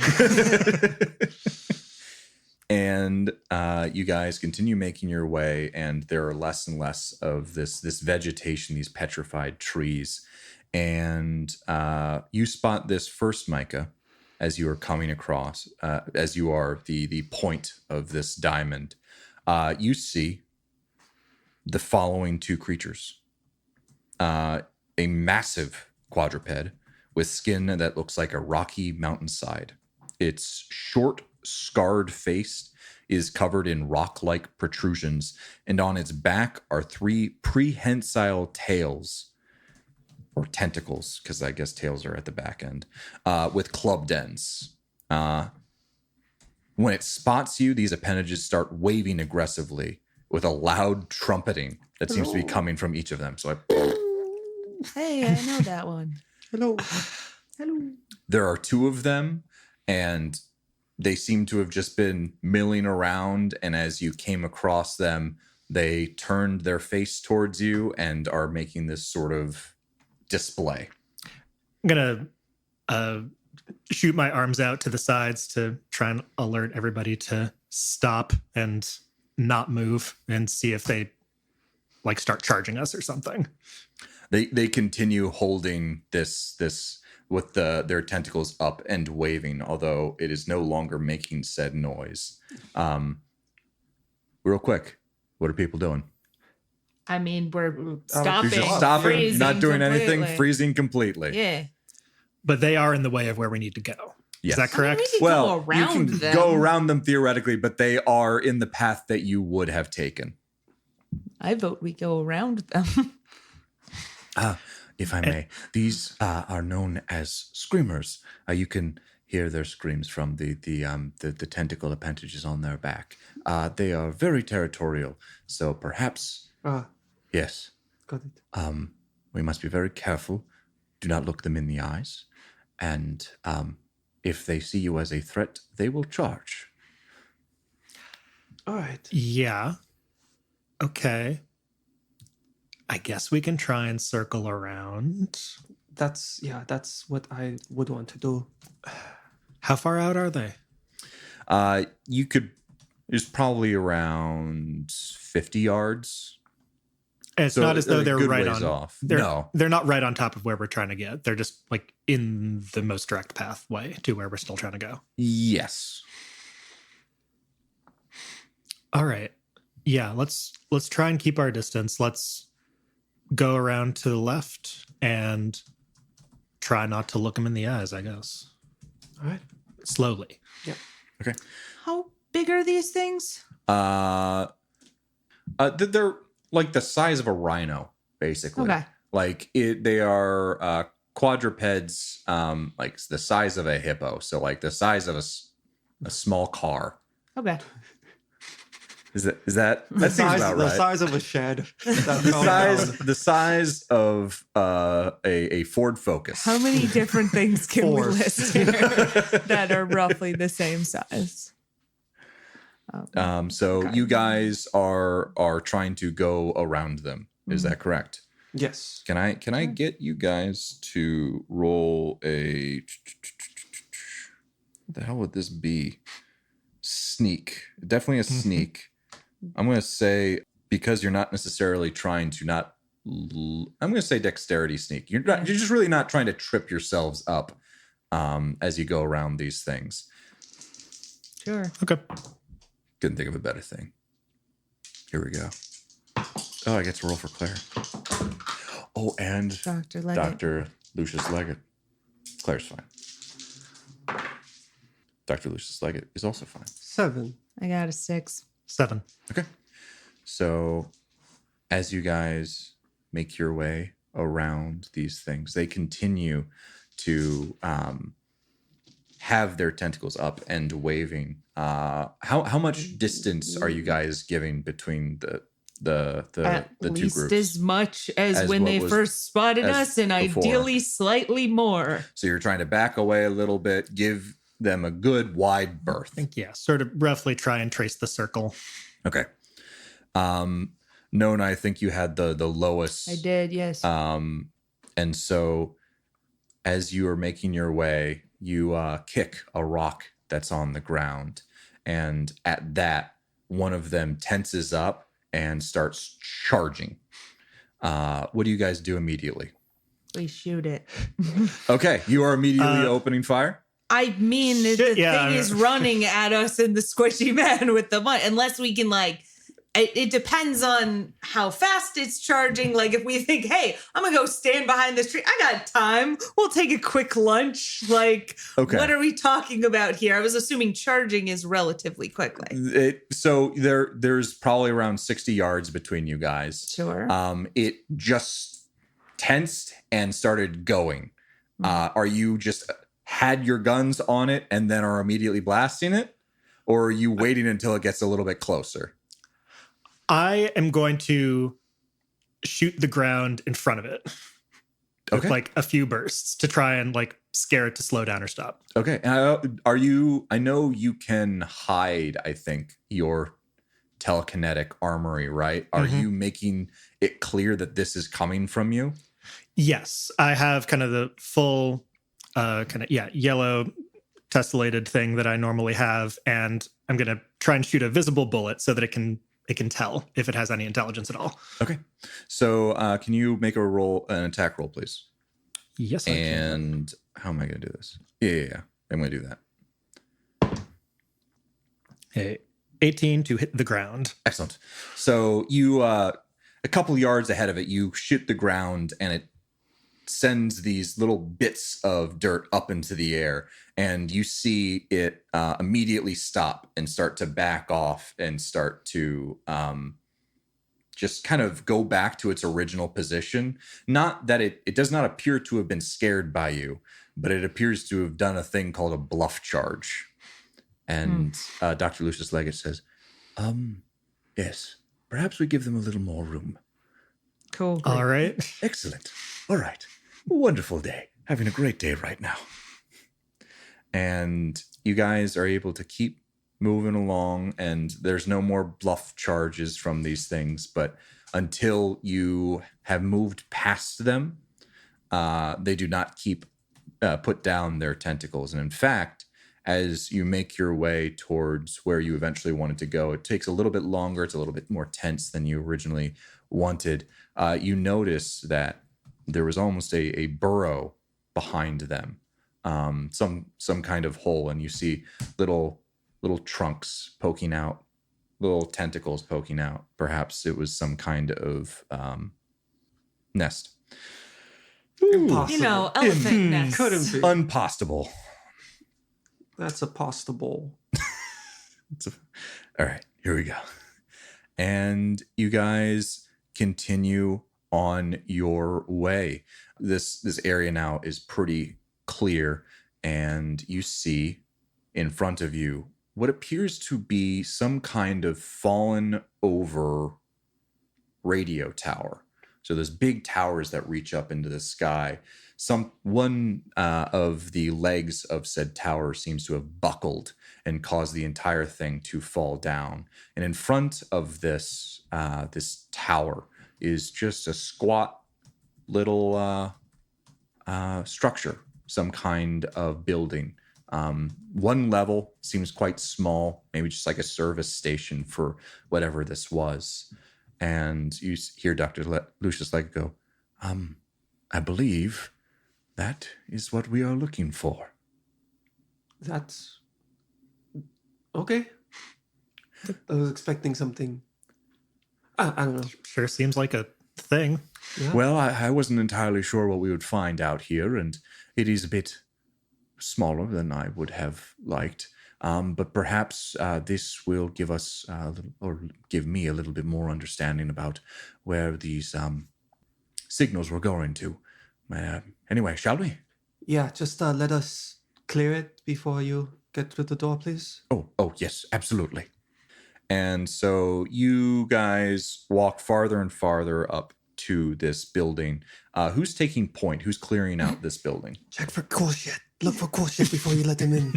And you guys continue making your way, and there are less and less of this vegetation, these petrified trees. And you spot this first, Micah, as you are coming across, as you are the point of this diamond. You see the following two creatures. A massive quadruped with skin that looks like a rocky mountainside. Its short, scarred face is covered in rock-like protrusions, and on its back are 3 prehensile tails, or tentacles, because I guess tails are at the back end, with clubbed ends. When it spots you, these appendages start waving aggressively with a loud trumpeting that seems to be coming from each of them. So Hey, I know that one. Hello. Hello. there are 2 of them, and they seem to have just been milling around. And as you came across them, they turned their face towards you and are making this sort of display. I'm gonna shoot my arms out to the sides to try and alert everybody to stop and not move and see if they like start charging us or something. They continue holding this with their tentacles up and waving, although it is no longer making said noise. Real quick, what are people doing? I mean, we're You're stopping. just stopping, freezing not doing anything, completely. freezing completely. Yeah. But they are in the way of where we need to go. Yes. Is that correct? I mean, we could Well, go you around can them. go around them theoretically, but they are in the path that you would have taken. I vote we go around them. If I may, these are known as screamers. You can hear their screams from the tentacle appendages on their back. They are very territorial, so perhaps yes. Got it. We must be very careful. Do not look them in the eyes, and if they see you as a threat, they will charge. All right. Yeah. Okay. I guess we can try and circle around. That's what I would want to do. How far out are they? You could. It's probably around 50 yards. It's So not as though a they're good right ways on. off. They're, No. they're not right on top of where we're trying to get. They're just like in the most direct pathway to where we're still trying to go. Yes. All right. Yeah, let's try and keep our distance. Let's go around to the left and try not to look them in the eyes, I guess. All right. Slowly. Okay. How big are these things? They're like the size of a rhino, basically. Okay. Like they are quadrupeds, like the size of a hippo. So like the size of a small car. Okay. Is that The seems about right? The size of a shed. The size of a Ford Focus. How many different things can we Four. list here that are roughly the same size? So Okay. you guys are trying to go around them. Is that correct? Yes. Can I get you guys to roll a what the hell would this be? Sneak. Definitely a sneak. I'm going to say because you're not necessarily trying to not I'm going to say dexterity sneak. You're just really not trying to trip yourselves up as you go around these things. Sure. Okay. Couldn't think of a better thing. Here we go. Oh, I get to roll for Claire. Oh, and Dr. Leggett. Dr. Lucius Leggett. Claire's fine. Dr. Lucius Leggett is also fine. 7. I got a 6. 7. Okay. So as you guys make your way around these things, they continue to have their tentacles up and waving. How much distance are you guys giving between the At two least groups? as much as when what they was- first spotted as us, and before. ideally slightly more. So you're trying to back away a little bit, give them a good wide berth. I think, yeah, sort of roughly try and trace the circle. Okay. Nona, I think you had the lowest. I did, yes. And so as you are making your way, you kick a rock that's on the ground. And at that, one of them tenses up and starts charging. What do you guys do immediately? We shoot it. Okay, you are immediately opening fire? I mean, the Shit, yeah. thing is running at us in the squishy man with the mud. Unless we can, like, it depends on how fast it's charging. Like, if we think, hey, I'm going to go stand behind this tree. I got time. We'll take a quick lunch. Like, Okay. what are we talking about here? I was assuming charging is relatively quickly. So there's probably around 60 yards between you guys. Sure. It just tensed and started going. Are you just had your guns on it and then are immediately blasting it? Or are you waiting until it gets a little bit closer? I am going to shoot the ground in front of it with Okay. like a few bursts to try and like scare it to slow down or stop. Okay. I know you can hide, I think, your telekinetic armory, right? Are Mhm. you making it clear that this is coming from you? Yes, I have kind of the full yellow tessellated thing that I normally have, and I'm going to try and shoot a visible bullet so that it can it can tell if it has any intelligence at all. Okay. So can you make an attack roll, please? Yes, I can. And how am I going to do this? Yeah. I'm going to do that. Hey, 18 to hit the ground. Excellent. So you, a couple yards ahead of it, you shoot the ground and it sends these little bits of dirt up into the air, and you see it immediately stop and start to back off and start to just kind of go back to its original position. Not that it does not appear to have been scared by you, but it appears to have done a thing called a bluff charge. And Dr. Lucius Leggett says, yes, perhaps we give them a little more room. Cool. All right. Excellent. All right. Wonderful day. Having a great day right now. And you guys are able to keep moving along, and there's no more bluff charges from these things. But until you have moved past them, they do not put down their tentacles. And in fact, as you make your way towards where you eventually wanted to go, it takes a little bit longer. It's a little bit more tense than you originally wanted. You notice that there was almost a burrow behind them, some kind of hole, and you see little trunks poking out, little tentacles poking out. Perhaps it was some kind of nest. Impossible. Elephant nest. Couldn't be. Unpossible. That's a possible. All right, here we go. And you guys continue on your way. This area now is pretty clear, and you see in front of you what appears to be some kind of fallen over radio tower. So there's big towers that reach up into the sky. One of the legs of said tower seems to have buckled and caused the entire thing to fall down. And in front of this tower is just a squat little structure, some kind of building. One level seems quite small, maybe just like a service station for whatever this was. And you hear Dr. Lucius Leggett go, I believe that is what we are looking for. That's okay. I was expecting something. I don't know. Sure seems like a thing. Yeah. Well, I wasn't entirely sure what we would find out here, and it is a bit smaller than I would have liked. But perhaps this will give us or give me a little bit more understanding about where these signals were going to. Anyway, shall we? Yeah, just let us clear it before you get through the door, please. Oh, yes, absolutely. And so you guys walk farther and farther up to this building. Who's taking point? Who's clearing out this building? Check for cool shit. Look for cool shit before you let them in.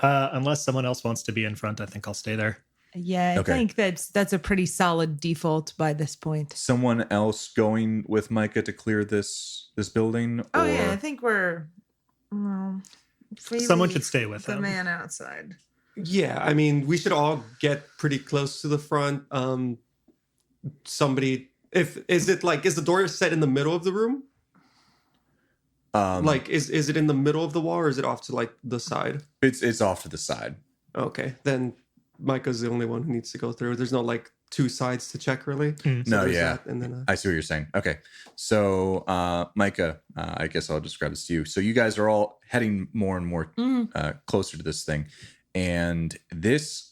Unless someone else wants to be in front, I think I'll stay there. Yeah, I Okay. think that's a pretty solid default by this point. Someone else going with Micah to clear this building? Oh or- yeah, I think we're. If we Someone leave should stay with the them. man outside. Yeah, I mean, we should all get pretty close to the front. Somebody, is the door set in the middle of the room? Is it in the middle of the wall, or is it off to like the side? It's off to the side. Okay, then Micah's the only one who needs to go through. There's no like two sides to check really. No, there's yeah. that, and then I see what you're saying. Okay. So, Micah, I guess I'll describe this to you. So you guys are all heading more and more closer to this thing. And this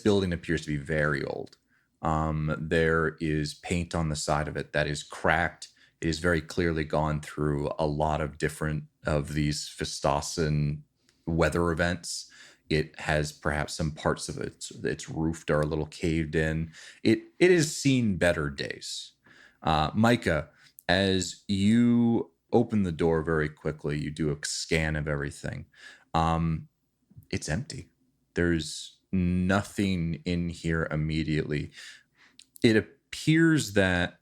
building appears to be very old. There is paint on the side of it that is cracked. It is very clearly gone through a lot of different of these Phistosen weather events. It has perhaps some parts of its roof are a little caved in. It has seen better days. Micah, as you open the door very quickly, you do a scan of everything. It's empty. There's nothing in here immediately. It appears that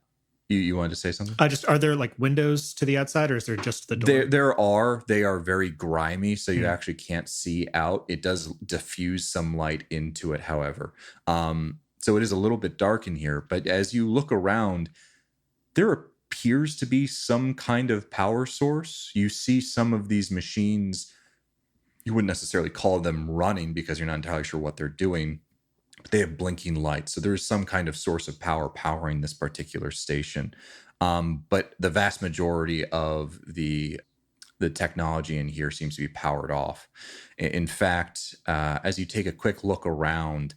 You wanted to say something? Are there like windows to the outside, or is there just the door? They are very grimy, so you actually can't see out. It does diffuse some light into it, however. So it is a little bit dark in here, but as you look around, there appears to be some kind of power source. You see some of these machines, you wouldn't necessarily call them running because you're not entirely sure what they're doing. They have blinking lights. So there's some kind of source of power powering this particular station. But the vast majority of the technology in here seems to be powered off. In fact, as you take a quick look around,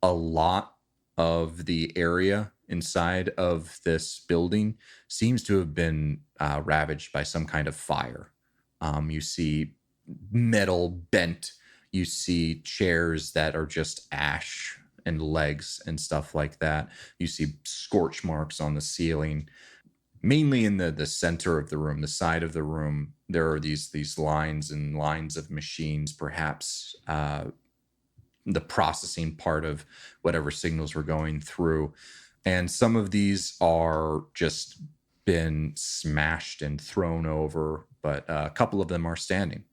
a lot of the area inside of this building seems to have been ravaged by some kind of fire. You see metal bent. You see chairs that are just ash and legs and stuff like that. You see scorch marks on the ceiling. Mainly in the center of the room, the side of the room, there are these lines and lines of machines, perhaps the processing part of whatever signals were going through. And some of these are just been smashed and thrown over, but a couple of them are standing.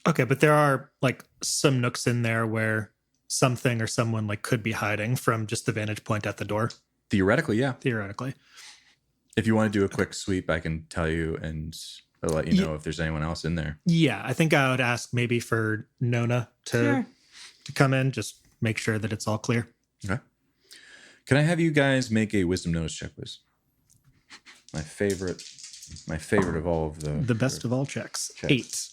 Okay, but there are like some nooks in there where something or someone like could be hiding from just the vantage point at the door. Theoretically, yeah. Theoretically. If you want to do a quick sweep, I can tell you and I'll let you know if there's anyone else in there. Yeah, I think I would ask maybe for Nona to come in, just make sure that it's all clear. Okay. Can I have you guys make a wisdom notice check, please? My favorite of all of the best of all checks. 8.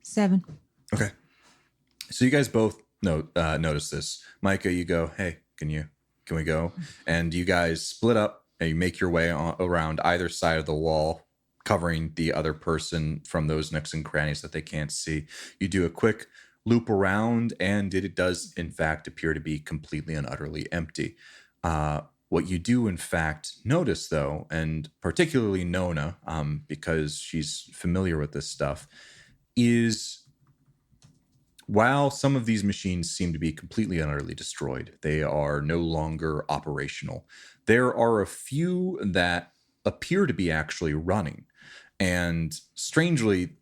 7. Okay. So you guys both notice this. Micah, you go, hey, can we go? And you guys split up and you make your way around either side of the wall, covering the other person from those nooks and crannies that they can't see. You do a quick loop around, and it does, in fact, appear to be completely and utterly empty. What you do, in fact, notice, though, and particularly Nona, because she's familiar with this stuff, is while some of these machines seem to be completely and utterly destroyed, they are no longer operational. There are a few that appear to be actually running. And strangely,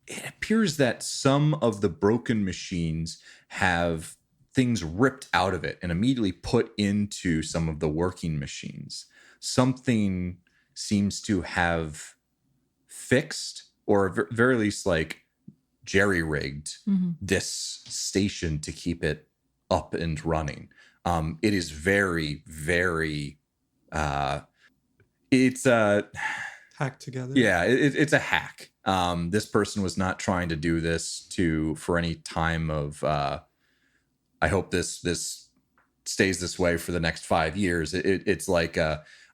it appears that some of the broken machines have things ripped out of it and immediately put into some of the working machines. Something seems to have fixed, or at very least like jerry-rigged this station to keep it up and running. It is very, very it's hacked together. Yeah, it's a hack. This person was not trying to do this for any time of I hope this stays this way for the next 5 years. It's like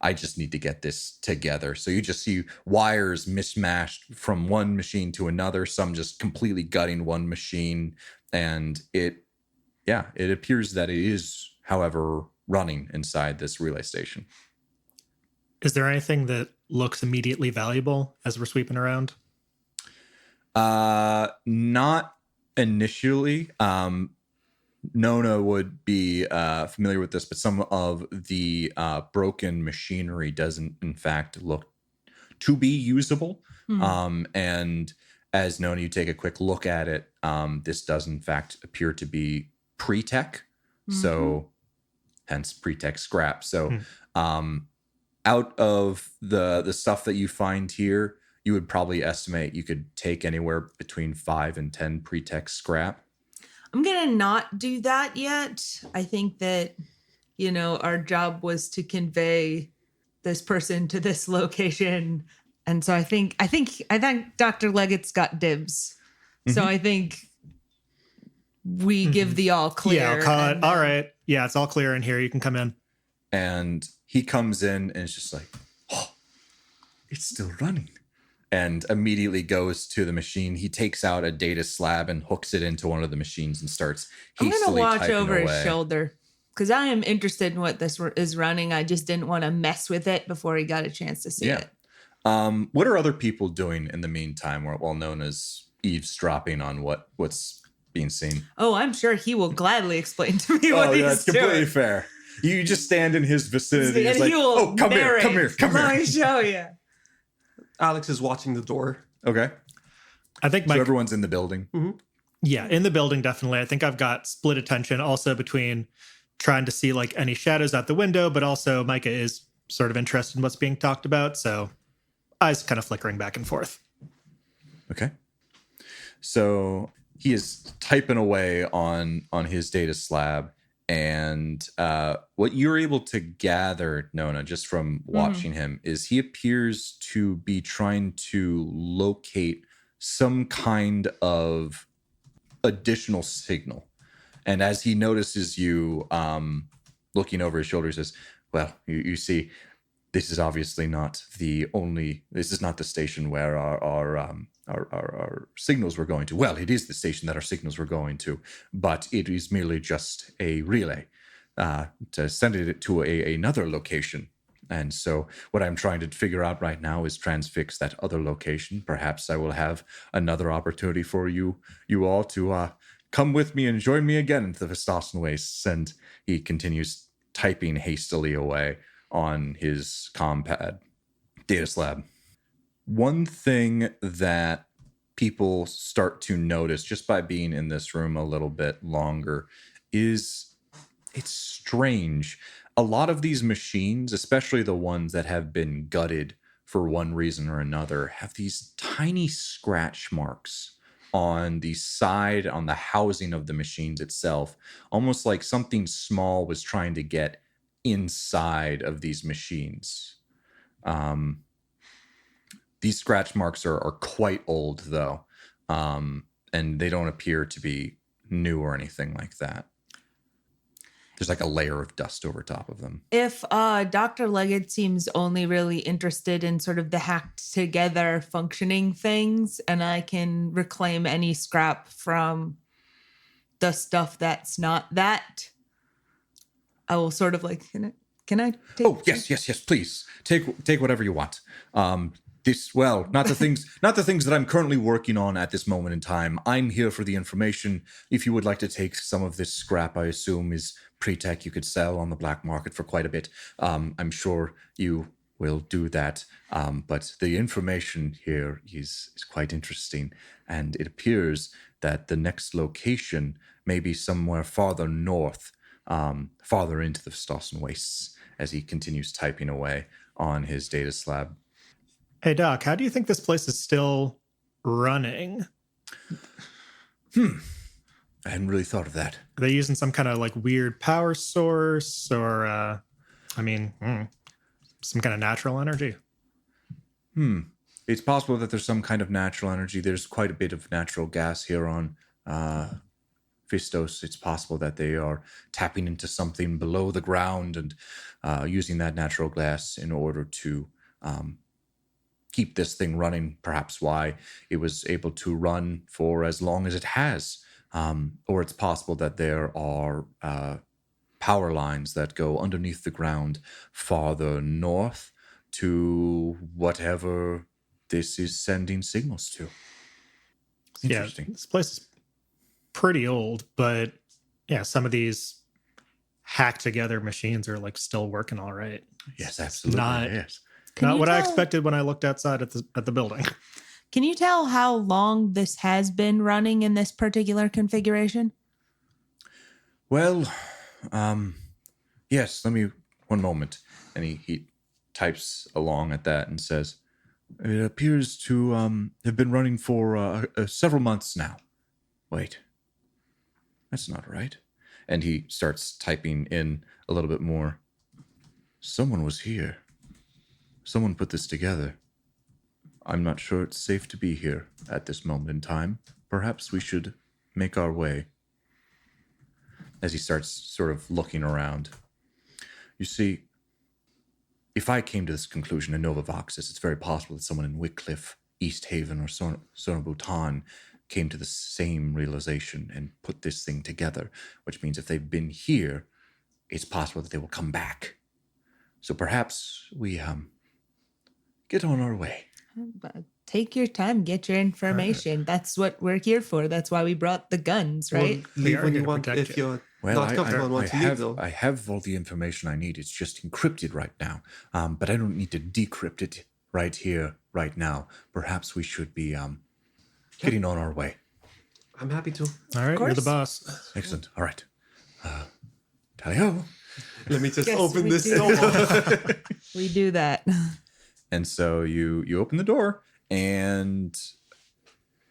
I just need to get this together. So you just see wires mismatched from one machine to another, some just completely gutting one machine. And it appears that it is, however, running inside this relay station. Is there anything that looks immediately valuable as we're sweeping around? Not initially. Nona would be familiar with this, but some of the broken machinery doesn't, in fact, look to be usable. And as Nona, you take a quick look at it, this does, in fact, appear to be pre-tech. So hence pre-tech scrap. So out of the stuff that you find here, you would probably estimate you could take anywhere between 5 and 10 pre-tech scrap. I'm going to not do that yet. I think that, our job was to convey this person to this location. And so I think Dr. Leggett's got dibs. So I think we give the all clear. Yeah, I'll call it. All right. Yeah, it's all clear in here. You can come in. And he comes in and it's just like, oh, it's still running. And immediately goes to the machine. He takes out a data slab and hooks it into one of the machines and starts hastily typing away. I'm going to watch over his shoulder because I am interested in what this is running. I just didn't want to mess with it before he got a chance to see it. What are other people doing in the meantime while Nona's eavesdropping on what's being seen? Oh, I'm sure he will gladly explain to me what he's doing. That's completely fair. You just stand in his vicinity. And It's like, he will oh, come here, narrate. come here, come Let here. me show you. Alex is watching the door. Okay. I think So everyone's in the building. Yeah, in the building, definitely. I think I've got split attention also between trying to see like any shadows out the window, but also Micah is sort of interested in what's being talked about. So eyes kind of flickering back and forth. Okay. So he is typing away on his data slab. And what you're able to gather, Nona, just from watching him, is he appears to be trying to locate some kind of additional signal. And as he notices you looking over his shoulder, he says, well, you see, this is obviously not this is not the station where our signals were going to. Well, it is the station that our signals were going to, but it is merely just a relay to send it to another location. And so what I'm trying to figure out right now is transfix that other location. Perhaps I will have another opportunity for you all to come with me and join me again into the Phistosen Wastes. And he continues typing hastily away on his compad data slab. One thing that people start to notice just by being in this room a little bit longer is it's strange. A lot of these machines, especially the ones that have been gutted for one reason or another, have these tiny scratch marks on the side, on the housing of the machines itself, almost like something small was trying to get inside of these machines. These scratch marks are quite old, though, and they don't appear to be new or anything like that. There's like a layer of dust over top of them. If Dr. Leggett seems only really interested in sort of the hacked together functioning things, and I can reclaim any scrap from the stuff that's not that, I will sort of like, can I take? Oh, yes, please. Take whatever you want. Not the things that I'm currently working on at this moment in time. I'm here for the information. If you would like to take some of this scrap, I assume is pre-tech you could sell on the black market for quite a bit. I'm sure you will do that. But the information here is quite interesting. And it appears that the next location may be somewhere farther north, farther into the Phistosen Wastes, as he continues typing away on his data slab. Hey, Doc, how do you think this place is still running? I hadn't really thought of that. Are they using some kind of like weird power source or, some kind of natural energy? It's possible that there's some kind of natural energy. There's quite a bit of natural gas here on Phistos. It's possible that they are tapping into something below the ground and using that natural gas in order to keep this thing running, perhaps why it was able to run for as long as it has. Or it's possible that there are power lines that go underneath the ground farther north to whatever this is sending signals to. Interesting. Yeah, this place is pretty old, but yeah, some of these hacked together machines are like still working all right. Yes, absolutely. Yes. Not what I expected when I looked outside at the building. Can you tell how long this has been running in this particular configuration? Well, yes, one moment. And he types along at that and says, it appears to have been running for several months now. Wait, that's not right. And he starts typing in a little bit more. Someone was here. Someone put this together. I'm not sure it's safe to be here at this moment in time. Perhaps we should make our way. As he starts sort of looking around. You see, if I came to this conclusion in Nova Voxis, it's very possible that someone in Wycliffe, East Haven, or Sonobutan came to the same realization and put this thing together, which means if they've been here, it's possible that they will come back. So perhaps we get on our way. Take your time, get your information. That's what we're here for. That's why we brought the guns, right? Well, leave are when here you to want protect if you. you're Well, Not comfortable and want to leave, though. I have all the information I need. It's just encrypted right now. But I don't need to decrypt it right here, right now. Perhaps we should be getting on our way. I'm happy to. All right, you're the boss. Excellent. All right. Tally-ho. Let me just Yes, open we this do door. We do that. And so you open the door, and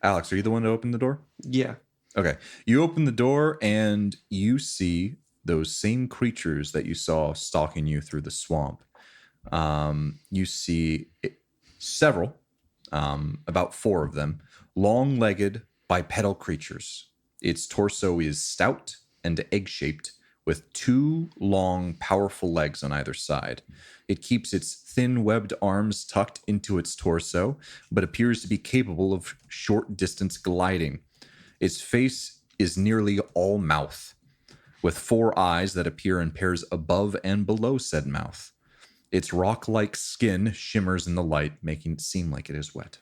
Alex, are you the one to open the door? Yeah. Okay. You open the door, and you see those same creatures that you saw stalking you through the swamp. You see several, about 4 of them, long-legged bipedal creatures. Its torso is stout and egg-shaped, with 2 long, powerful legs on either side. It keeps its thin, webbed arms tucked into its torso, but appears to be capable of short-distance gliding. Its face is nearly all mouth, with 4 eyes that appear in pairs above and below said mouth. Its rock-like skin shimmers in the light, making it seem like it is wet.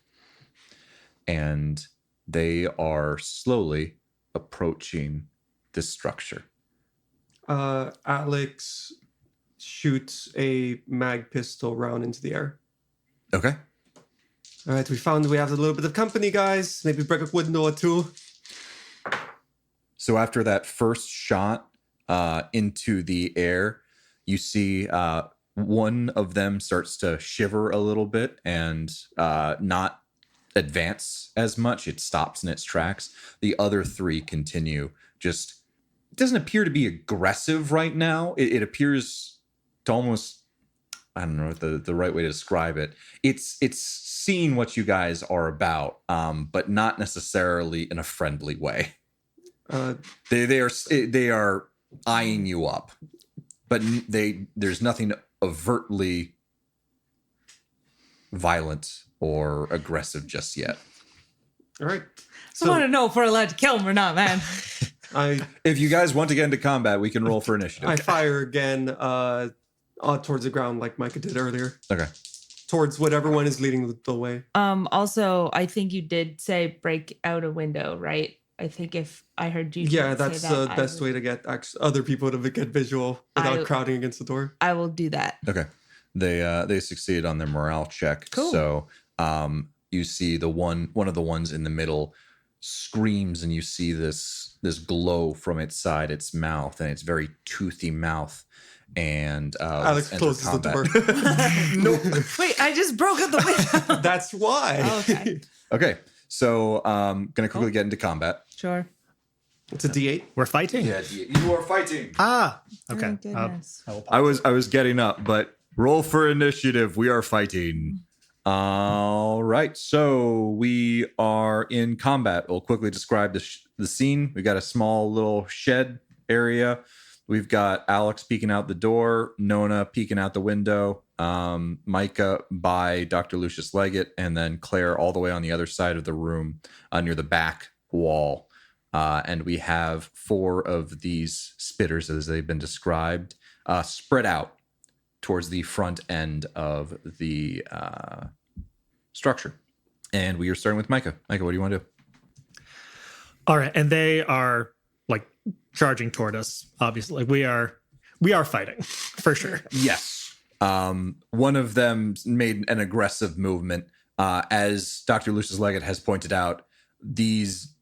And they are slowly approaching this structure. Alex shoots a mag pistol round into the air. Okay. All right, we have a little bit of company, guys. Maybe break a window or 2. So after that first shot into the air, you see one of them starts to shiver a little bit and not advance as much. It stops in its tracks. The other 3 continue. Just it doesn't appear to be aggressive right now. It appears to almost, I don't know the right way to describe it. It's seeing what you guys are about, but not necessarily in a friendly way. They are eyeing you up, but there's nothing overtly violent or aggressive just yet. All right. I want to know if we're allowed to kill him or not, man. If you guys want to get into combat, we can roll for initiative. I fire again towards the ground like Micah did earlier. Okay. Towards whatever one is leading the way. Also, I think you did say break out a window, right? I think if I heard you that's say the that, best way to get other people to get visual without crowding against the door. I will do that. Okay. They succeeded on their morale check. Cool. So you see one of the ones in the middle screams, and you see this glow from its side, its mouth, and its very toothy mouth. And Alex closes the door. Nope. Wait, I just broke out the window. That's why. Oh, okay. Okay. So gonna quickly get into combat. Sure. It's a D8. We're fighting. Yeah, you are fighting. Ah, okay. Oh, goodness. I was getting up, but roll for initiative. We are fighting. All right, so we are in combat. We'll quickly describe the scene. We've got a small little shed area. We've got Alex peeking out the door, Nona peeking out the window, Micah by Dr. Lucius Leggett, and then Claire all the way on the other side of the room near the back wall. And we have 4 of these spitters, as they've been described, spread out towards the front end of the structure. And we are starting with Micah. Micah, what do you want to do? All right, and they are like charging toward us. Obviously, we are fighting for sure. Yes. One of them made an aggressive movement. As Dr. Lucius Leggett has pointed out, these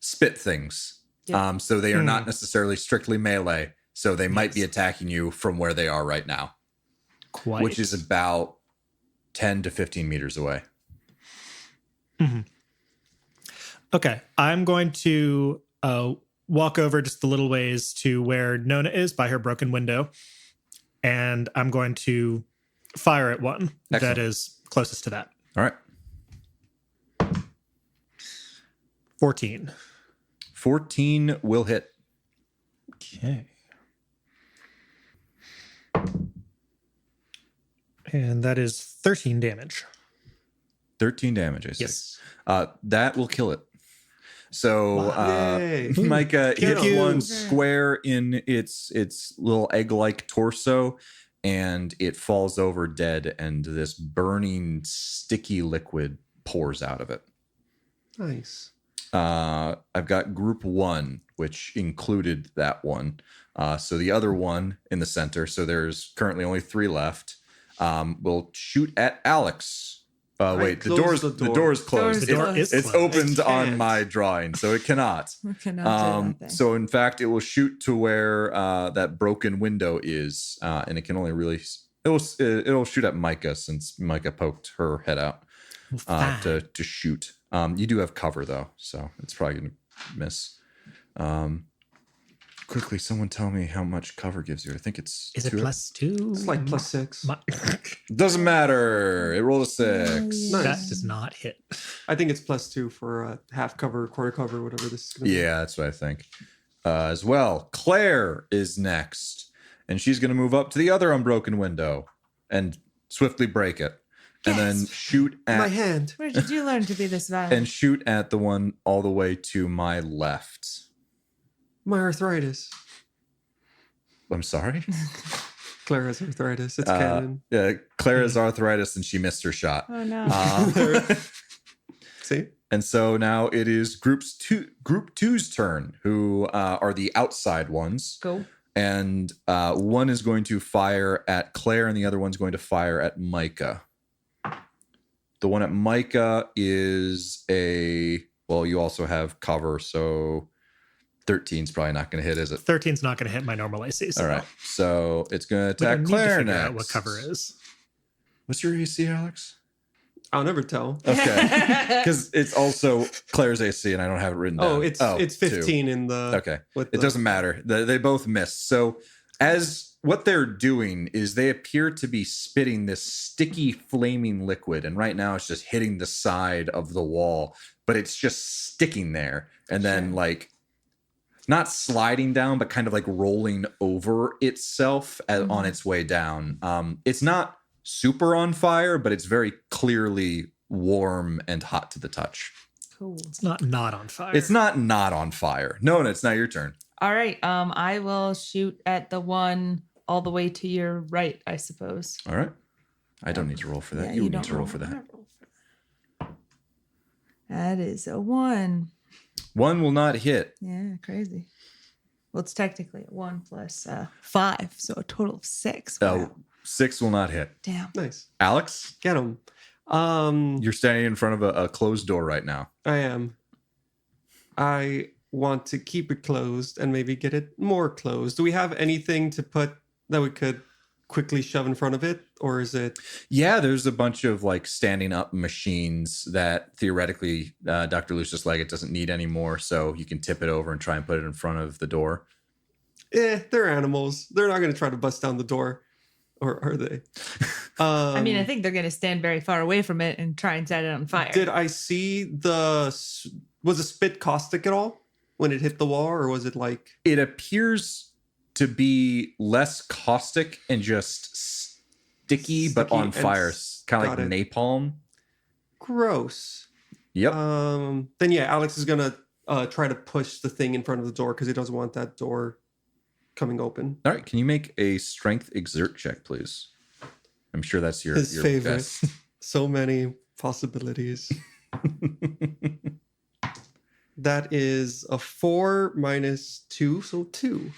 spit things. Yeah. So they are not necessarily strictly melee. So they might be attacking you from where they are right now. Quite. Which is about 10 to 15 meters away. Mm-hmm. Okay, I'm going to walk over just a little ways to where Nona is by her broken window, and I'm going to fire at one that is closest to that. All right. 14. 14 will hit. Okay. And that is 13 damage. 13 damage, I see. Yes. That will kill it. So Yay. Micah hits you. one square in its little egg-like torso, and it falls over dead, and this burning, sticky liquid pours out of it. Nice. I've got group 1. which included that one. So the other one in the center, so there's currently only 3 left, will shoot at Alex. Wait, the door is closed. The door is It's closed. opened It on can't. my drawing, so it cannot. We cannot do that thing. So in fact, it will shoot to where that broken window is, and it can only really it'll shoot at Micah since Micah poked her head out to shoot. You do have cover though, so it's probably gonna miss. Quickly, someone tell me how much cover gives you. I think it's Is it 2. +2? It's like +6. Doesn't matter. It rolled a 6. Nice. That does not hit. I think it's +2 for half cover, quarter cover, whatever this is going to be. Yeah, that's what I think. As well, Claire is next, and she's going to move up to the other unbroken window and swiftly break it, and then shoot My at hand. Where did you learn to be this violent? and shoot at the one all the way to my left. My arthritis. I'm sorry. Claire has arthritis. It's canon. Yeah, Claire has arthritis, and she missed her shot. Oh no. See? And so now it is Group 2's turn, who are the outside ones. Go. And one is going to fire at Claire, and the other one's going to fire at Micah. The one at Micah is well, you also have cover, so 13's probably not going to hit, is it? 13's not going to hit my normal AC. So All right. So it's going to we don't attack need to Claire figure next. out what cover is. What's your AC, Alex? I'll never tell. Okay. Because it's also Claire's AC, and I don't have it written down. Oh, it's 15 2. in the... Okay. with It the- doesn't matter. They both missed. So as what they're doing is they appear to be spitting this sticky, flaming liquid. And right now it's just hitting the side of the wall, but it's just sticking there. And then like not sliding down, but kind of like rolling over itself on its way down. It's not super on fire, but it's very clearly warm and hot to the touch. Cool. It's not on fire. It's not on fire. No, it's not your turn. All right. I will shoot at the one all the way to your right, I suppose. All right. I don't need to roll for that. Yeah, you need don't to roll for that. I roll for that. That is a 1. 1 will not hit. Yeah, crazy. Well, it's technically a 1 plus 5, so a total of 6. Wow. 6 will not hit. Damn. Nice. Alex, Get him. you're standing in front of a closed door right now. I am. I want to keep it closed and maybe get it more closed. Do we have anything to put that we could quickly shove in front of it? Or is it... Yeah, there's a bunch of like standing up machines that theoretically Dr. Lucius Leggett doesn't need anymore. So you can tip it over and try and put it in front of the door. They're animals. They're not going to try to bust down the door. Or are they? I mean, I think they're going to stand very far away from it and try and set it on fire. Did I see was the spit caustic at all when it hit the wall, or was it like... It appears to be less caustic and just sticky but Sticky on and fire, kind of like got it. napalm. Gross. Yep. Then yeah, Alex is gonna try to push the thing in front of the door because he doesn't want that door coming open. All right. Can you make a strength exert check, please? I'm sure that's your His favorite. best. So many possibilities. That is a 4 minus 2, so 2.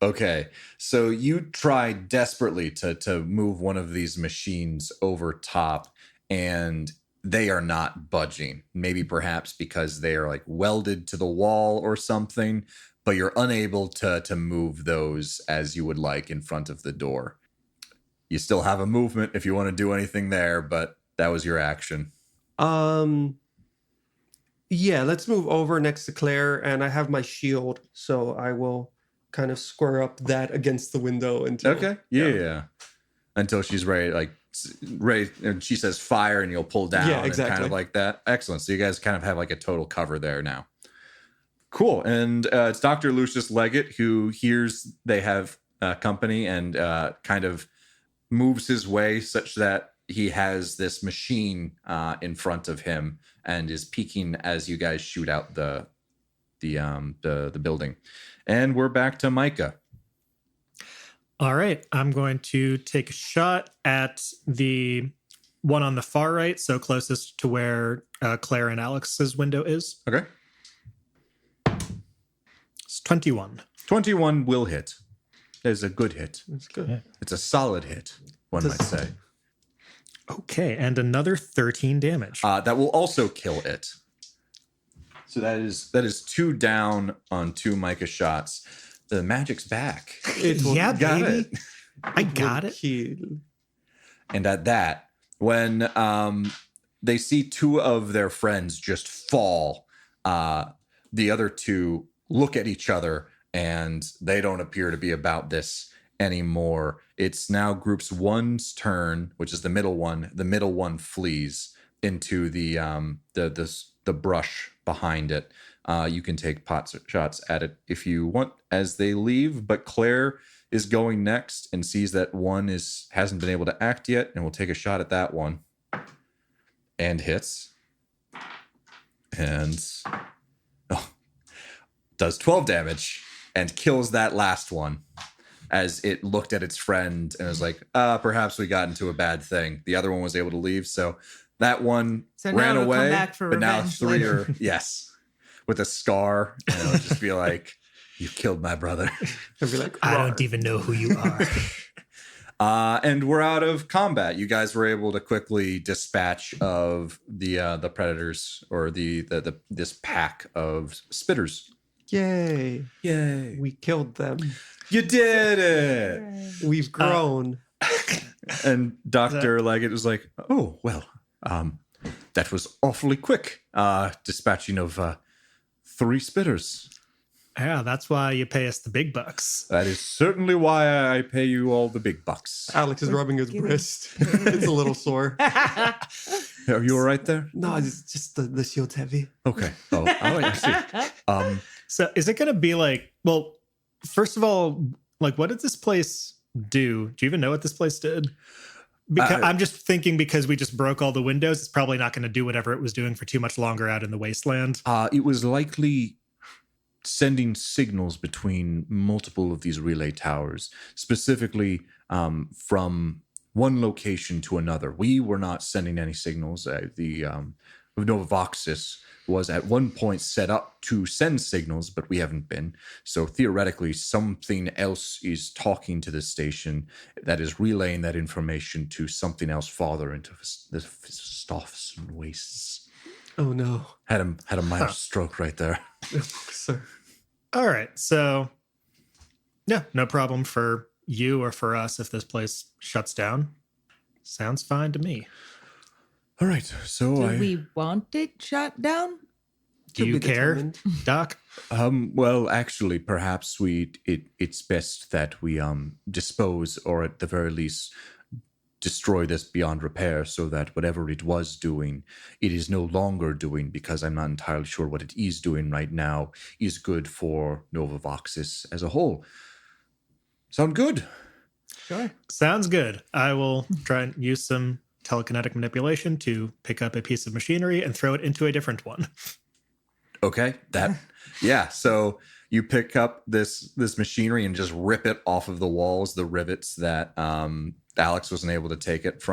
Okay, so you try desperately to move one of these machines over top, and they are not budging. Maybe perhaps because they are like welded to the wall or something, but you're unable to move those as you would like in front of the door. You still have a movement if you want to do anything there, but that was your action. Yeah, let's move over next to Claire, and I have my shield, so I will kind of square up that against the window until... Okay, yeah. Until she's ready, and she says fire, and you'll pull down. Yeah, And exactly. kind of like that. Excellent. So you guys kind of have like a total cover there now. Cool. And it's Dr. Lucius Leggett who hears they have company and kind of moves his way such that he has this machine in front of him and is peeking as you guys shoot out the building. And we're back to Micah. All right. I'm going to take a shot at the one on the far right, so closest to where Claire and Alex's window is. Okay. 21. 21 will hit. It's a good hit. That's good. It's a solid hit, one might say. Okay, and another 13 damage. That will also kill it. So that is 2 down on 2 Micah shots. The magic's back. Yeah, Got baby. it. I got it. Kill. And at that, when they see 2 of their friends just fall, the other 2 look at each other and they don't appear to be about this anymore. It's now groups 1's turn, which is the middle one. The middle one flees into the brush behind it. You can take pot shots at it if you want as they leave, but Claire is going next and sees that one hasn't been able to act yet, and will take a shot at that one. And hits. And does 12 damage and kills that last one as it looked at its friend and was like, perhaps we got into a bad thing. The other one was able to leave, so that one So ran now it'll away. come back for but now revenge 3 later. are, yes, with a scar. And it'll just be like, you killed my brother. I'd be like, I "Roar." don't even know who you are. And we're out of combat. You guys were able to quickly dispatch of the predators or this pack of spitters. Yay. Yay! We killed them. You did it. We've grown. And Dr. Leggett was like, "Oh well, that was awfully quick. Dispatching of 3 spitters. Yeah, that's why you pay us the big bucks. That is certainly why I pay you all the big bucks. Alex is rubbing his wrist. It's a little sore. Are you all right there? No, it's just the shield's heavy. Okay. Oh, I see. So is it going to be like, well, first of all, like, what did this place do? Do you even know what this place did? Because I'm just thinking because we just broke all the windows, it's probably not going to do whatever it was doing for too much longer out in the wasteland. It was likely sending signals between multiple of these relay towers, specifically from one location to another. We were not sending any signals. The Novavoxis was at one point set up to send signals, but we haven't been. So theoretically, something else is talking to the station that is relaying that information to something else farther into the Phistosen Wastes. Oh no. Had a minor stroke right there. Sir. All right. So, yeah, no problem for you or for us if this place shuts down. Sounds fine to me. All right. So Do we want it shut down? Do To you be care, determined. Doc? well, actually, perhaps it's best that we dispose, or at the very least destroy this beyond repair, so that whatever it was doing, it is no longer doing, because I'm not entirely sure what it is doing right now is good for Novavoxis as a whole. Sound good? Sure. Sounds good. I will try and use some telekinetic manipulation to pick up a piece of machinery and throw it into a different one. Okay, yeah. So you pick up this machinery and just rip it off of the walls, the rivets that Alex wasn't able to take it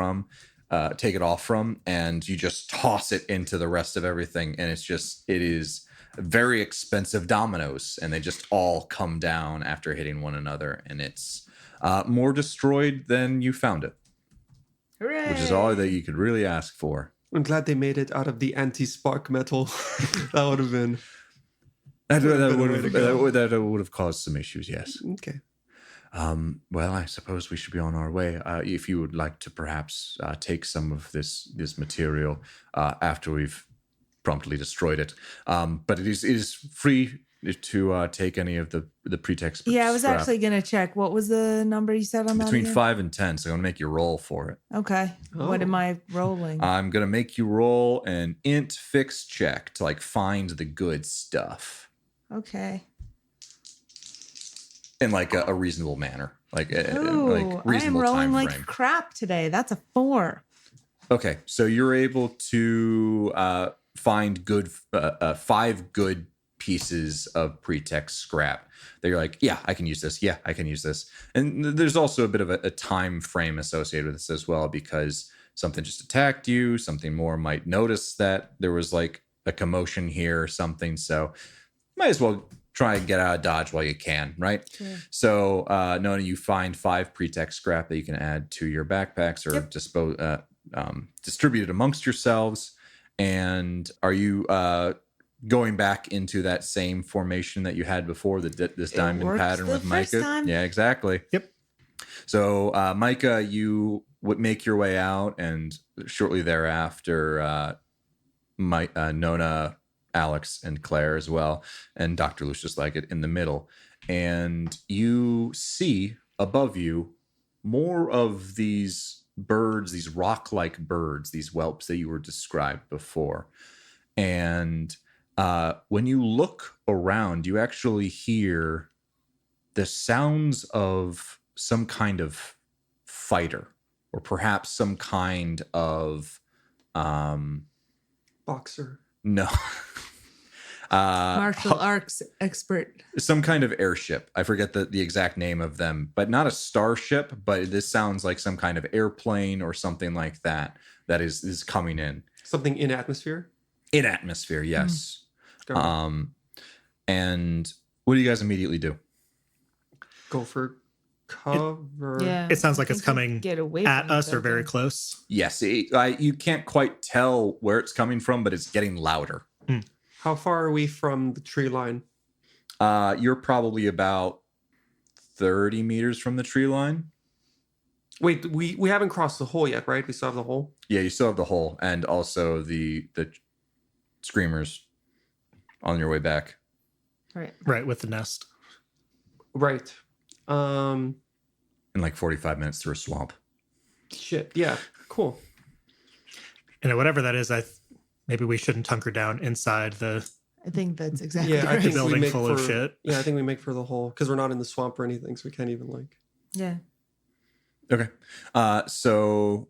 off from, and you just toss it into the rest of everything, and it is very expensive dominoes, and they just all come down after hitting one another, and it's more destroyed than you found it, Hooray. which is all that you could really ask for. I'm glad they made it out of the anti-spark metal. That would have been That way to go. would have caused some issues, yes. okay. Well, I suppose we should be on our way. If you would like to perhaps take some of this material after we've promptly destroyed it. But it is free to take any of the pretext. Yeah, I was scrap. actually going to check. What was the number you said on that? Between again? 5 and 10, so I'm going to make you roll for it. Okay. What Oh. am I rolling? I'm going to make you roll an int fix check to find the good stuff Okay. in a reasonable manner. Ooh, I am reasonable rolling time like frame. crap today. That's a 4. Okay, so you're able to find 5 good pieces of pretext scrap that you're like, yeah, I can use this. Yeah, I can use this. And there's also a bit of a time frame associated with this as well, because something just attacked you. Something more might notice that there was a commotion here or something. So might as well try and get out of Dodge while you can, right? Sure. So, Nona, you find 5 pretext scrap that you can add to your backpacks or distribute it amongst yourselves. And are you going back into that same formation that you had before, this diamond pattern with Micah? Time? Yeah, exactly. Yep. So, Micah, you would make your way out, and shortly thereafter, Nona, Alex, and Claire as well, and Dr. Lucius Leggett in the middle. And you see above you more of these birds, these rock-like birds, these whelps that you were described before. And when you look around, you actually hear the sounds of some kind of fighter, or perhaps some kind of Boxer. no Martial arts expert. some kind of airship. I forget the exact name of them, but not a starship, but this sounds like some kind of airplane or something like that is coming in Something in atmosphere. in atmosphere. Yes. Go. And what do you guys immediately do? Go for cover. Yeah. It sounds like I it's think coming get away at from us it, or very though. close. Yes, you can't quite tell where it's coming from, but it's getting louder. How far are we from the tree line? You're probably about 30 meters from the tree line. Wait, we haven't crossed the hole yet, right? We still have the hole. Yeah, you still have the hole, and also the screamers on your way back. Right. Right, with the nest. Right. In like 45 minutes through a swamp. Shit. Yeah. Cool. And whatever that is, maybe we shouldn't hunker down inside the I think that's exactly Yeah, I right. think we building make full of for- shit. Yeah, I think we make for the hole because we're not in the swamp or anything, so we can't even like. Yeah. Okay. So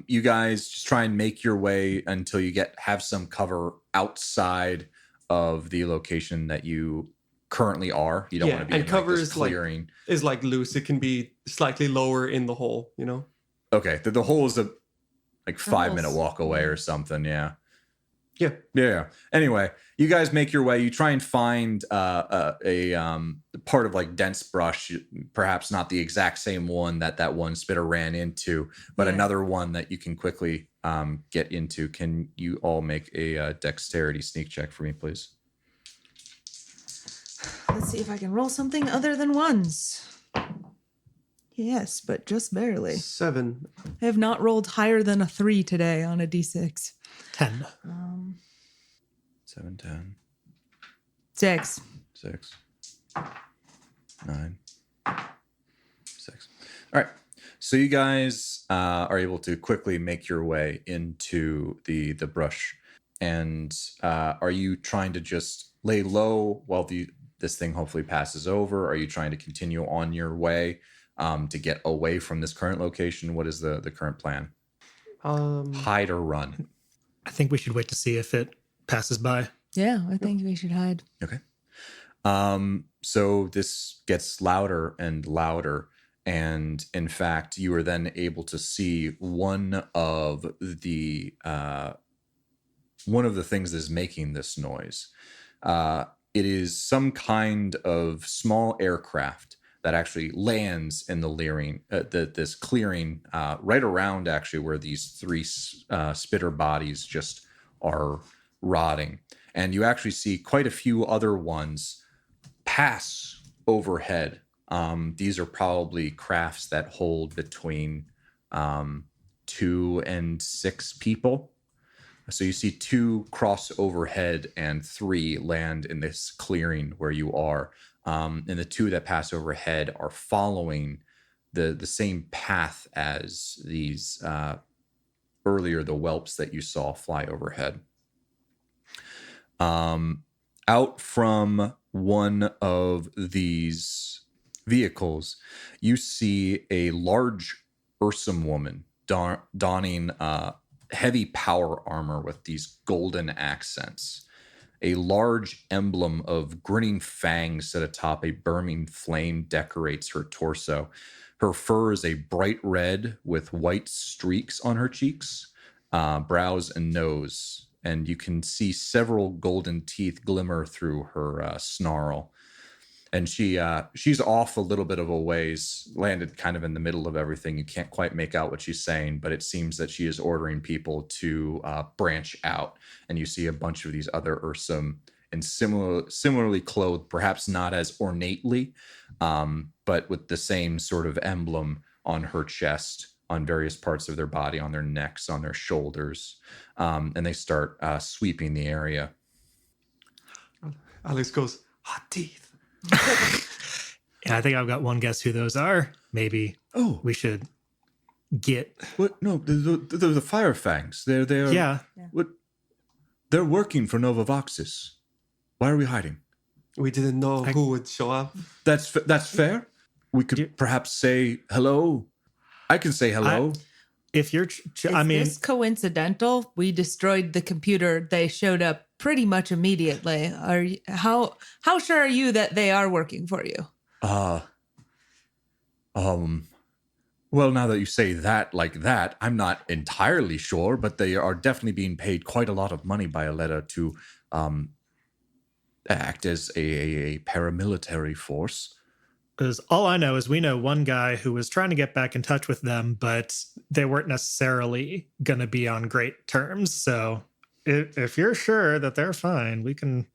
you guys just try and make your way until you have some cover outside of the location that you currently are. You don't Yeah, want to be and in cover like this is like- clearing. Is like loose. It can be slightly lower in the hole. You know. Okay. The hole is a like 5-minute hole's- walk away or something. Yeah. Yeah. Yeah. Anyway, you guys make your way. You try and find a part of like dense brush, perhaps not the exact same one that one spitter ran into, but Yeah. another one that you can quickly get into. Can you all make a dexterity sneak check for me, please? Let's see if I can roll something other than ones. Yes, but just barely. 7. I have not rolled higher than a 3 today on a d6. 10. 7, 10, 6. 6, 9, 6. All right. So you guys are able to quickly make your way into the brush. And are you trying to just lay low while this thing hopefully passes over? Are you trying to continue on your way to get away from this current location? What is the current plan? Hide or run? I think we should wait to see if it passes by. Yeah, I think we should hide. Okay. So this gets louder and louder. And in fact, you are then able to see one of the things that is making this noise. It is some kind of small aircraft that actually lands in the this clearing right around actually where these 3 spitter bodies just are rotting. And you actually see quite a few other ones pass overhead. These are probably crafts that hold between 2 and 6 people. So you see 2 cross overhead and 3 land in this clearing where you are. And the 2 that pass overhead are following the same path as these earlier, the whelps that you saw fly overhead. Out from one of these vehicles, you see a large Ursum woman donning heavy power armor with these golden accents. A large emblem of grinning fangs set atop a burning flame decorates her torso. Her fur is a bright red with white streaks on her cheeks, brows, and nose. And you can see several golden teeth glimmer through her snarl. And she's off a little bit of a ways, landed kind of in the middle of everything. You can't quite make out what she's saying, but it seems that she is ordering people to branch out. And you see a bunch of these other Ursum and similarly clothed, perhaps not as ornately, but with the same sort of emblem on her chest, on various parts of their body, on their necks, on their shoulders. And they start sweeping the area. Alex goes, hot teeth. And I think I've got one guess who those are. Maybe we should get. What? No, the Fire Fangs. They're Yeah. What? They're working for Nova Voxis. Why are we hiding? We didn't know who would show up. That's fair. We could perhaps say hello. I can say hello. If you're, Is this coincidental? We destroyed the computer. They showed up pretty much immediately. How sure are you that they are working for you? Well, now that you say that like that, I'm not entirely sure, but they are definitely being paid quite a lot of money by Aletta to act as a paramilitary force. because all I know is we know one guy who was trying to get back in touch with them, but they weren't necessarily going to be on great terms. So if you're sure that they're fine, we can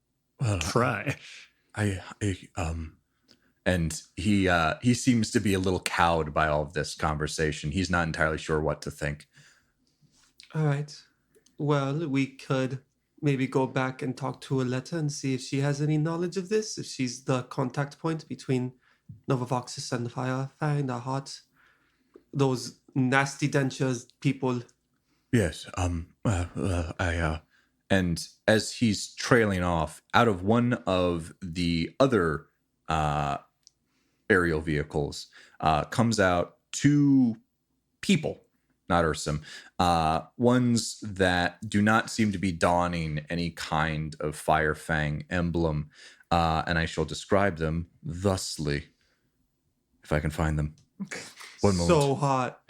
try. And he seems to be a little cowed by all of this conversation. He's not entirely sure what to think. All right. Well, we could maybe go back and talk to Aletta and see if she has any knowledge of this, if she's the contact point between Nova Voxis and the Fire Fang, the Hot, those nasty dentures people. Yes. And as he's trailing off, out of one of the other aerial vehicles comes out two people, not Ursum, ones that do not seem to be donning any kind of Fire Fang emblem, and I shall describe them thusly, if I can find them. One moment. So hot.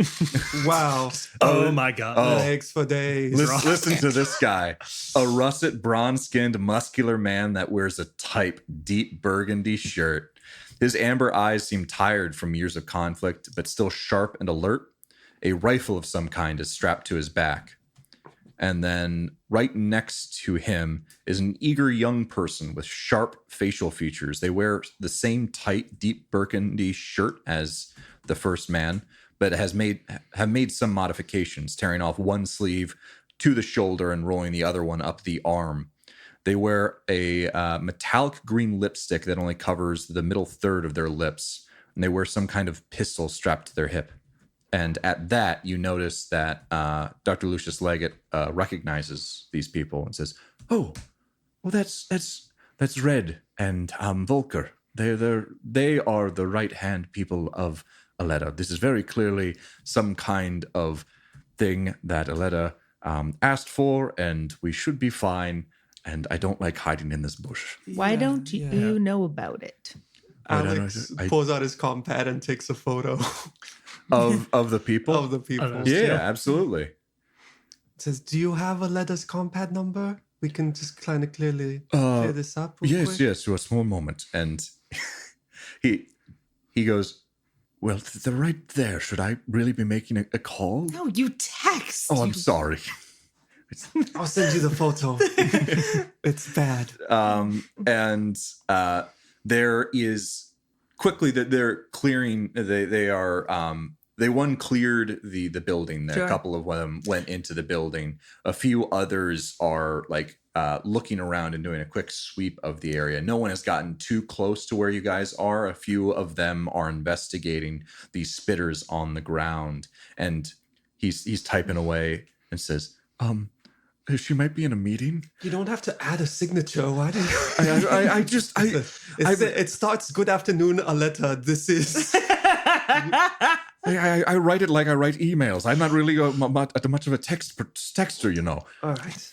Wow. Oh my God. Legs for days. Listen to this guy. A russet, bronze-skinned, muscular man that wears a tight, deep burgundy shirt. His amber eyes seem tired from years of conflict, but still sharp and alert. A rifle of some kind is strapped to his back. And then right next to him is an eager young person with sharp facial features. They wear the same tight, deep burgundy shirt as the first man, but have made some modifications, tearing off one sleeve to the shoulder and rolling the other one up the arm. They wear a metallic green lipstick that only covers the middle third of their lips, and they wear some kind of pistol strapped to their hip. And at that, you notice that Dr. Lucius Leggett recognizes these people and says, "Oh, well, that's Red and Volker. They are the right-hand people of Aletta. This is very clearly some kind of thing that Aletta asked for, and we should be fine. And I don't like hiding in this bush." Why don't you know about it? Alex pulls out his compad and takes a photo of the people. of the people. Yeah, absolutely. It says, "Do you have Aletta's compad number? We can just kind of clear this up." real quick." Yes, to a small moment. And he goes, "Well, they're right there. Should I really be making a call?" No, you text. Oh, I'm sorry. I'll send you the photo. It's bad. And there is quickly that they're clearing. They one cleared the building. Sure. A couple of them went into the building. A few others are looking around and doing a quick sweep of the area. No one has gotten too close to where you guys are. A few of them are investigating these spitters on the ground, and he's typing away and says, "She might be in a meeting." You don't have to add a signature. Why do you? It starts "Good afternoon, Aletta. This is." I write it like I write emails. I'm not really much of a texter, you know. All right.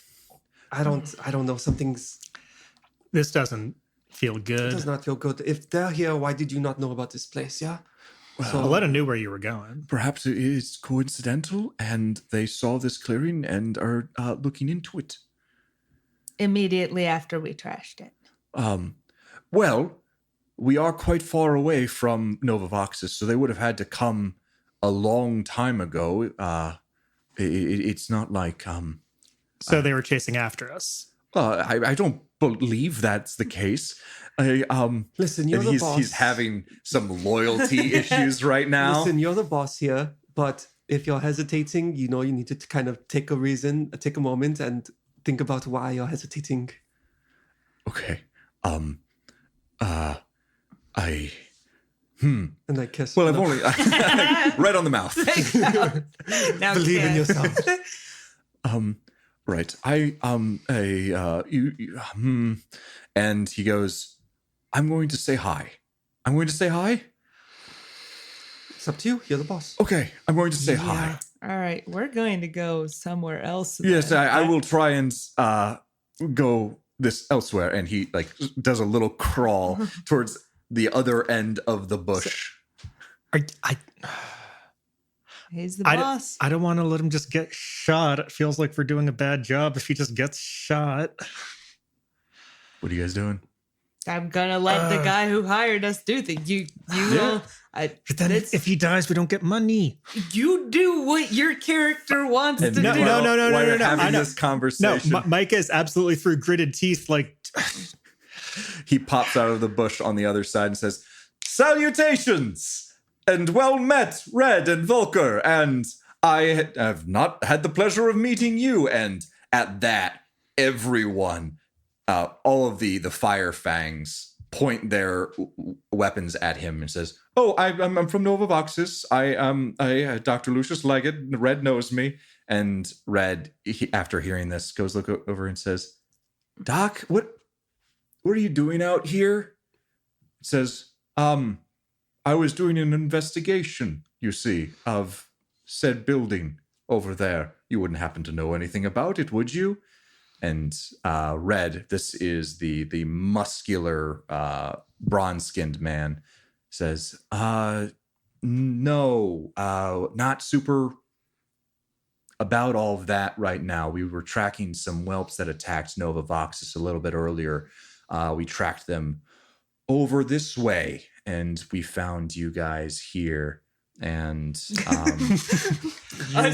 I don't know. Something's. This doesn't feel It good. does not feel good. If they're here, why did you not know about this place? Yeah. Aletta knew where you were going. Perhaps it is coincidental, and they saw this clearing and are looking into it. Immediately after we trashed it. Well, we are quite far away from Novavoxus, so they would have had to come a long time ago. It's not like So they were chasing after us. I don't believe that's the case. Listen, you're and the boss. He's having some loyalty issues right now. Listen, you're the boss here, but if you're hesitating, you need to kind of take a moment and think about why you're hesitating. Okay. And I kiss. Well, I've only right on the mouth. Now Believe in Ken. yourself. Right. And he goes, I'm going to say hi. I'm going to say hi. It's up to you. You're the boss. Okay. I'm going to say hi. All right, we're going to go somewhere else. Yes, then. I will try and go this elsewhere. And he does a little crawl towards the other end of the bush. He's the boss. I don't want to let him just get shot. It feels like we're doing a bad job if he just gets shot. What are you guys doing? I'm gonna let the guy who hired us do things. You will. But then if he dies, we don't get money. You do what your character wants to do. no. While you're I having know. this conversation, No, Micah is absolutely through gritted teeth. Like, he pops out of the bush on the other side and says, "Salutations and well met, Red and Volker, and I have not had the pleasure of meeting you." And at that, everyone, all of the fire fangs point their weapons at him and says, "Oh, I'm from Novavoxus. I Dr. Lucius Leggett. Red knows me." And Red, after hearing this, goes look over and says, "Doc, what are you doing out here?" It says, I was doing an investigation, you see, of said building over there. You wouldn't happen to know anything about it, would you?" And Red, this is the muscular, bronze-skinned man, says, "No, not super about all of that right now. We were tracking some whelps that attacked Novavoxus a little bit earlier. We tracked them over this way, and we found you guys here." And Us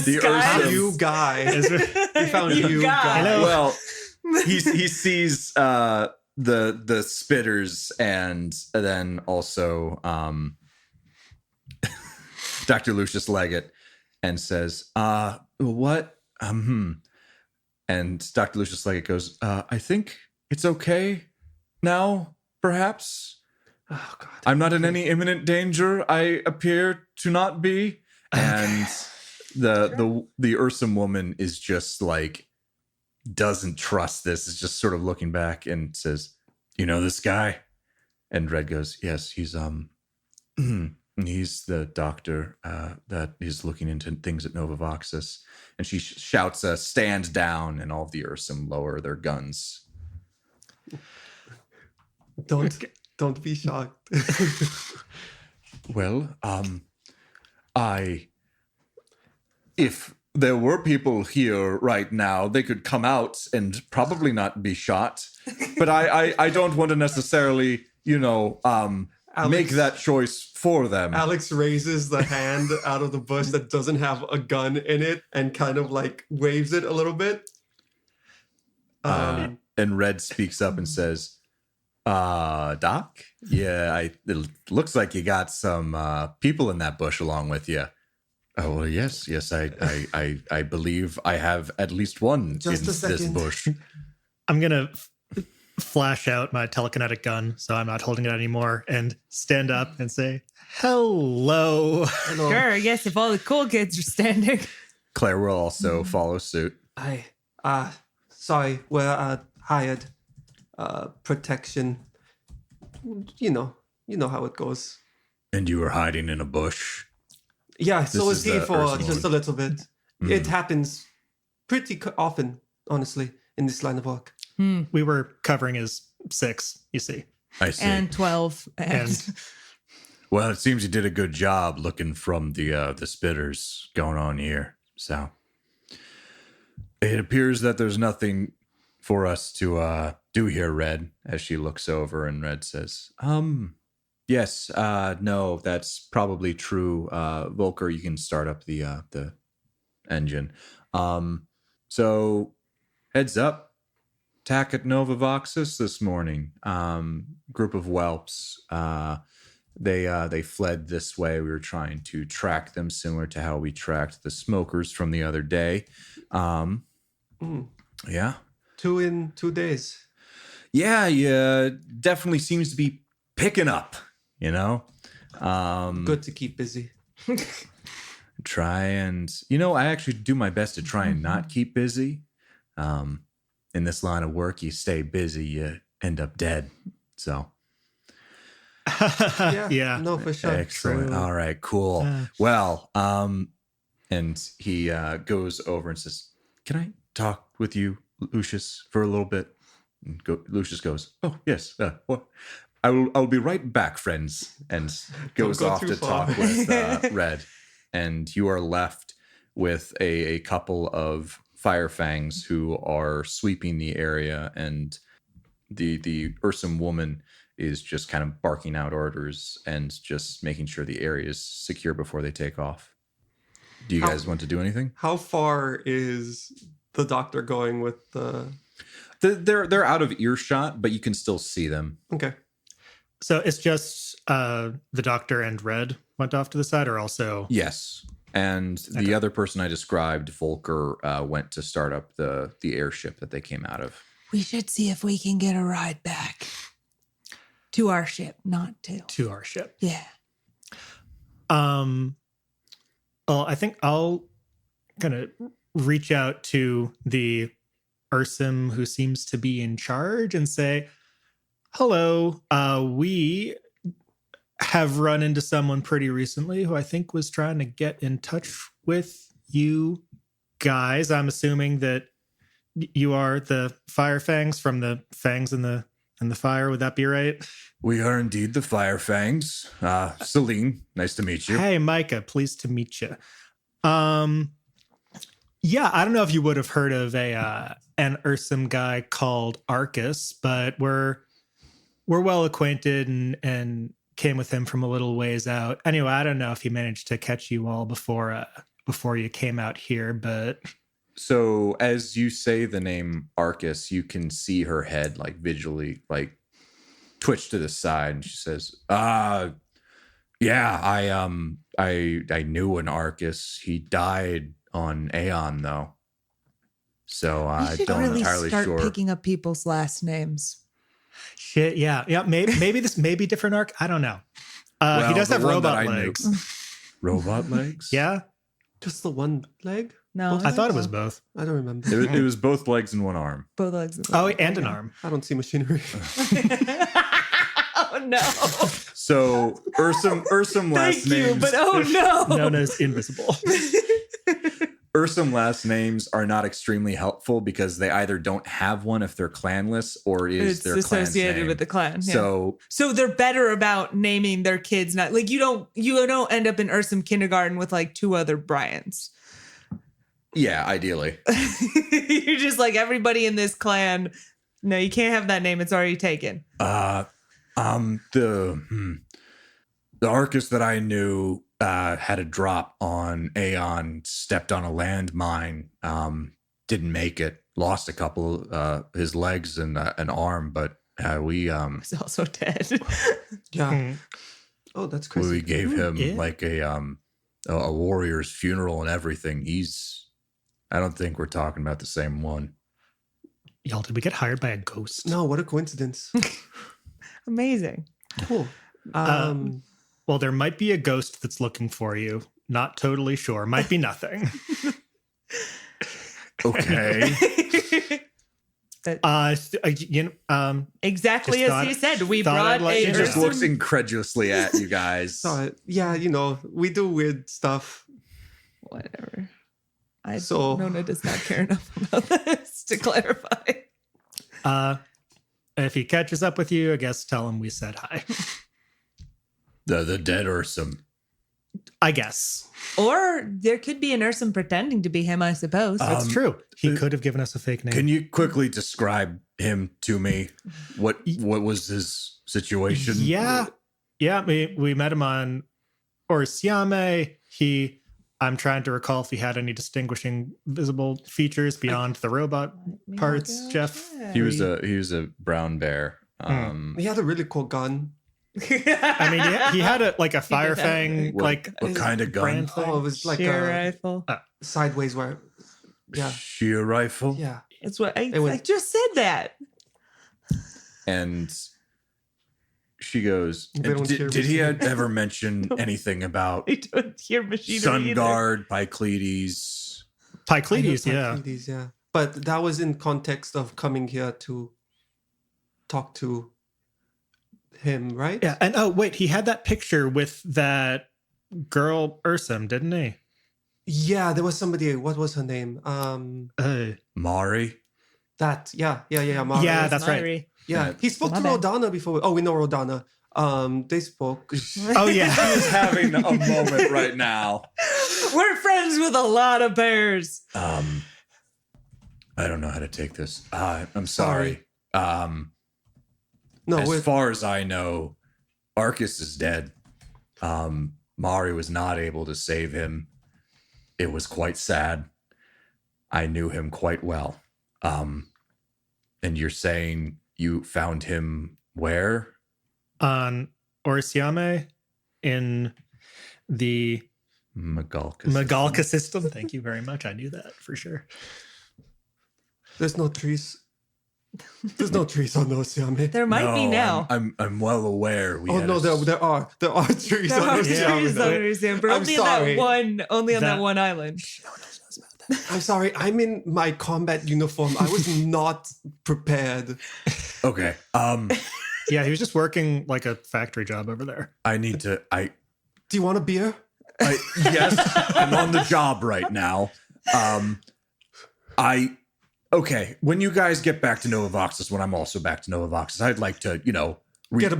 the guys? Ursums- You guy. We found You you guy. guy. well, he sees the spitters, and then also Dr. Lucius Leggett, and says, "What?" And Dr. Lucius Leggett goes, "I think it's okay now, perhaps. Oh God. I'm not in any imminent danger. I appear to not be." And the Ursum woman is just like, doesn't trust this. Is just sort of looking back and says, "You know this guy?" And Red goes, "Yes, he's he's the doctor that is looking into things at Novavoxus." And she shouts, "Stand down!" And all of the Ursum lower their guns. Don't be shocked. Well, if there were people here right now, they could come out and probably not be shot. But I don't want to necessarily, make that choice for them. Alex raises the hand out of the bush that doesn't have a gun in it and kind of like waves it a little bit. And Red speaks up and says, "Doc? Yeah, it looks like you got some people in that bush along with you." "Oh, well, yes, I believe I have at least one Just in a second. this bush." I'm going to flash out my telekinetic gun, so I'm not holding it anymore, and stand up and say, "Hello." Hello. Sure, I guess if all the cool kids are standing. Claire will also follow suit. Hi. Sorry, we're hired. Protection. You know how it goes. "And you were hiding in a bush?" Yeah, so This is is he the for Ursula just a one. little bit. It happens pretty often, honestly, in this line of work. We were covering his 6, you see. I see. And 12. And Well, it seems you did a good job looking from the spitters going on here. So it appears that there's nothing for us to do here, Red. As she looks over, and Red says, Yes. No, that's probably true. Volker, you can start up the engine. So heads up. Attack at Nova Voxus this morning. Group of whelps. They fled this way. We were trying to track them, similar to how we tracked the smokers from the other day. Yeah. 2 in 2 days. Yeah, definitely seems to be picking up, you know? Good to keep busy. Try and, I actually do my best to try and not keep busy. In this line of work, you stay busy, you end up dead. So. Yeah. No, for sure. Excellent. True. All right, cool. Well, and he goes over and says, "Can I talk with you, Lucius, for a little bit?" And Lucius goes, "Oh, yes. Well, I'll be right back, friends," and goes go off too to far. talk with Red. And you are left with a couple of firefangs who are sweeping the area, and the Ursum woman is just kind of barking out orders and just making sure the area is secure before they take off. Do you guys want to do anything? How far is the doctor going with the... They're out of earshot, but you can still see them. Okay. So it's just the doctor and Red went off to the side, or also... Yes. And the other person I described, Volker, went to start up the airship that they came out of. We should see if we can get a ride back to our ship, not to our ship. Yeah. Well, I think I'll kind of reach out to the Ursum who seems to be in charge and say, "Hello, we have run into someone pretty recently who I think was trying to get in touch with you guys. I'm assuming that you are the Fire Fangs from the Fangs in the Fire. Would that be right?" We are indeed the Firefangs. Celine, nice to meet you. Hey, Micah, pleased to meet you. Yeah, I don't know if you would have heard of an Ursum guy called Arcus, but we're well acquainted and came with him from a little ways out. Anyway, I don't know if he managed to catch you all before you came out here, but So as you say the name Arcus, you can see her head like visually like twitch to the side, and she says, yeah, I knew an Arcus. He died on Aeon though. So I should don't really entirely start sure. picking up people's last names. shit, yeah. Maybe this may be different arc. I don't know. Well, he does the have one that robot I knew- legs. Robot legs? Yeah, Just the one leg? No, I thought it was both. I don't remember. It was both legs and one arm. both legs. Oh, and an arm. I don't see machinery. Oh no! So Ursum last Thank you, names. but oh no! Known as invisible. Ursum last names are not extremely helpful because they either don't have one if they're clanless, or is It's their clan's associated name. with the clan. Yeah. So they're better about naming their kids. Not like you don't end up in Ursum kindergarten with like 2 other Bryans. yeah, ideally. You're just like everybody in this clan. No, you can't have that name. It's already taken. The Arcus that I knew had a drop on Aeon, stepped on a landmine, didn't make it, lost a couple his legs and an arm, but we He's also dead. Yeah. Oh, that's crazy. we gave him Yeah. like a warrior's funeral and everything. I don't think we're talking about the same one. Y'all, did we get hired by a ghost? No, what a coincidence. Amazing. Cool. Well, there might be a ghost that's looking for you. Not totally sure. Might be nothing. Okay. Exactly Just as he said. We thought brought I'd let a you He know. just Ursum- looks incredulously at you guys. So, yeah, we do weird stuff. Whatever. Nona does not care enough about this to clarify. If he catches up with you, I guess tell him we said hi. The dead Ursum. I guess. Or there could be an Ursum pretending to be him, I suppose. That's true. He could have given us a fake name. Can you quickly describe him to me? What was his situation? Yeah, Yeah, we met him on Orsiame. I'm trying to recall if he had any distinguishing visible features beyond the robot parts. Jeff, He was a brown bear. He had a really cool gun. I mean, he had a fire fang, what kind of gun? brand thing. Oh, it was like Sheer a rifle. sideways where, yeah, Sheer rifle. yeah. That's what It was- I just said that. And she goes, They don't hear did he machinery. ever mention anything about I don't hear machinery Sun either. Guard, Pycleides? Pycleides, yeah. Pycleides, yeah. But that was in context of coming here to talk to him, right? Yeah, and oh wait, he had that picture with that girl Ursum, didn't he? Yeah, there was somebody. What was her name? Mari? That. Yeah. Mara. Yeah, that's right. Myri. Yeah, he spoke My to bad. Rodana before. Oh, we know Rodana. They spoke. Oh yeah. He's having a moment right now. We're friends with a lot of bears. I don't know how to take this. I'm sorry. No, As far as I know, Arcus is dead. Mari was not able to save him. It was quite sad. I knew him quite well. And you're saying you found him where? On Orsiame in the Magalka. system. Thank you very much. I knew that for sure. there's no trees. There's no trees on Oceame. There might be now. I'm well aware. Oh no, there are trees There on are Oceame. trees on Oceame, but I'm only sorry. on that one island. I'm sorry. I'm in my combat uniform. I was not prepared. Okay. Yeah, he was just working like a factory job over there. I need to. Do you want a beer? Yes, I'm on the job right now. Okay. When you guys get back to Novavoxus, when I'm also back to Novavoxus, I'd like to, get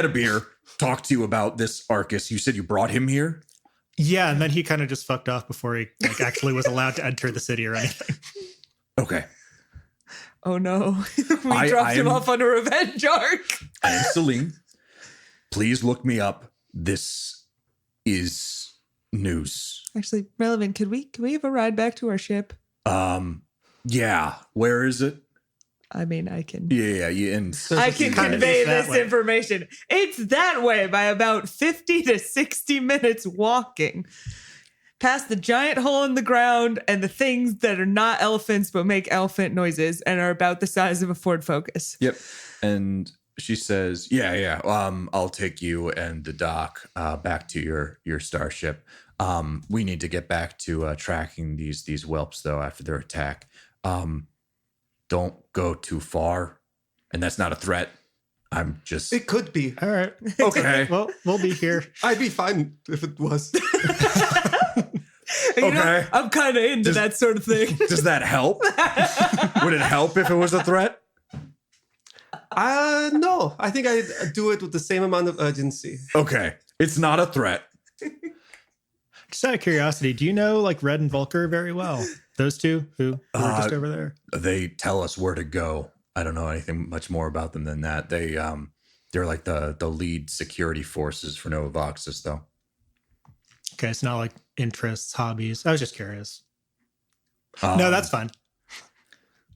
a beer, talk to you about this Arcus. You said you brought him here. Yeah, and then he kind of just fucked off before he actually was allowed to enter the city or anything. Okay. Oh no. We I dropped him am- off on a revenge arc. I am Celine. Please look me up. This is news. Actually, relevant. Can we have a ride back to our ship? Yeah. Where is it? I mean, I can. Yeah. And I can Kind of convey is that this way. information. It's that way by about 50 to 60 minutes walking. Past the giant hole in the ground and the things that are not elephants but make elephant noises and are about the size of a Ford Focus. Yep. And she says, yeah. I'll take you and the doc back to your starship. We need to get back to tracking these whelps though after their attack. Don't go too far. And that's not a threat. I'm just It could be. All right. okay. Well, we'll be here. I'd be fine if it was. You know, Okay. I'm kind of into that sort of thing. Does that help? Would it help if it was a threat? No. I think I'd do it with the same amount of urgency. Okay. It's not a threat. Just out of curiosity, do you know like Red and Volker very well? Those two who were just over there? They tell us where to go. I don't know anything much more about them than that. They're like the lead security forces for Novavoxus though. Okay, it's not like interests, hobbies. I was just curious. No, that's fine.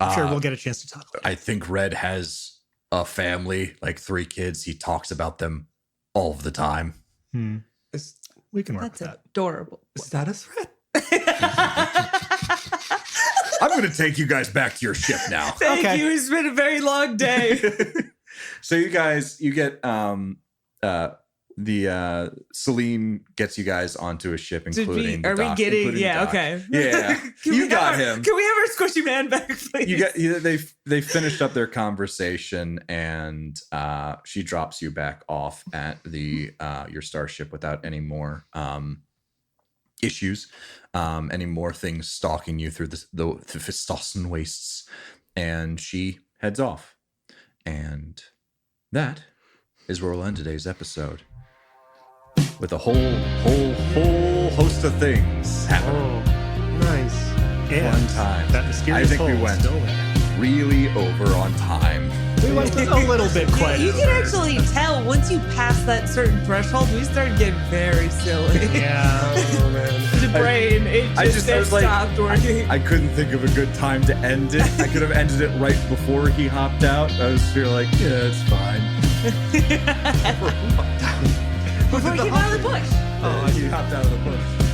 I'm sure we'll get a chance to talk later. I think Red has a family, like 3 kids. He talks about them all of the time. Is, We can work That's with that. adorable. is that a threat? I'm going to take you guys back to your ship now. Thank Okay. you. It's been a very long day. So you get Celine gets you guys onto a ship, including the Are we doc, getting? including Yeah. the doc. Okay. Yeah, Can you we got have our- him. Can we have our squishy man back, please? They finished up their conversation, and she drops you back off at your starship without any more issues, any more things stalking you through the Phistosen Wastes, and she heads off. And that is where we'll end today's episode, with a whole host of things happening. Nice. And Fun time. that mysterious I think we hole went still there. really over on time. We went a little bit quiet. You can actually tell once you pass that certain threshold, we started getting very silly. Yeah. Oh man. The brain, it I just was like, stopped working. I couldn't think of a good time to end it. I could have ended it right before he hopped out. I was feel like, yeah, it's fine. Before he came out of the bush. Oh, he hopped out of the bush.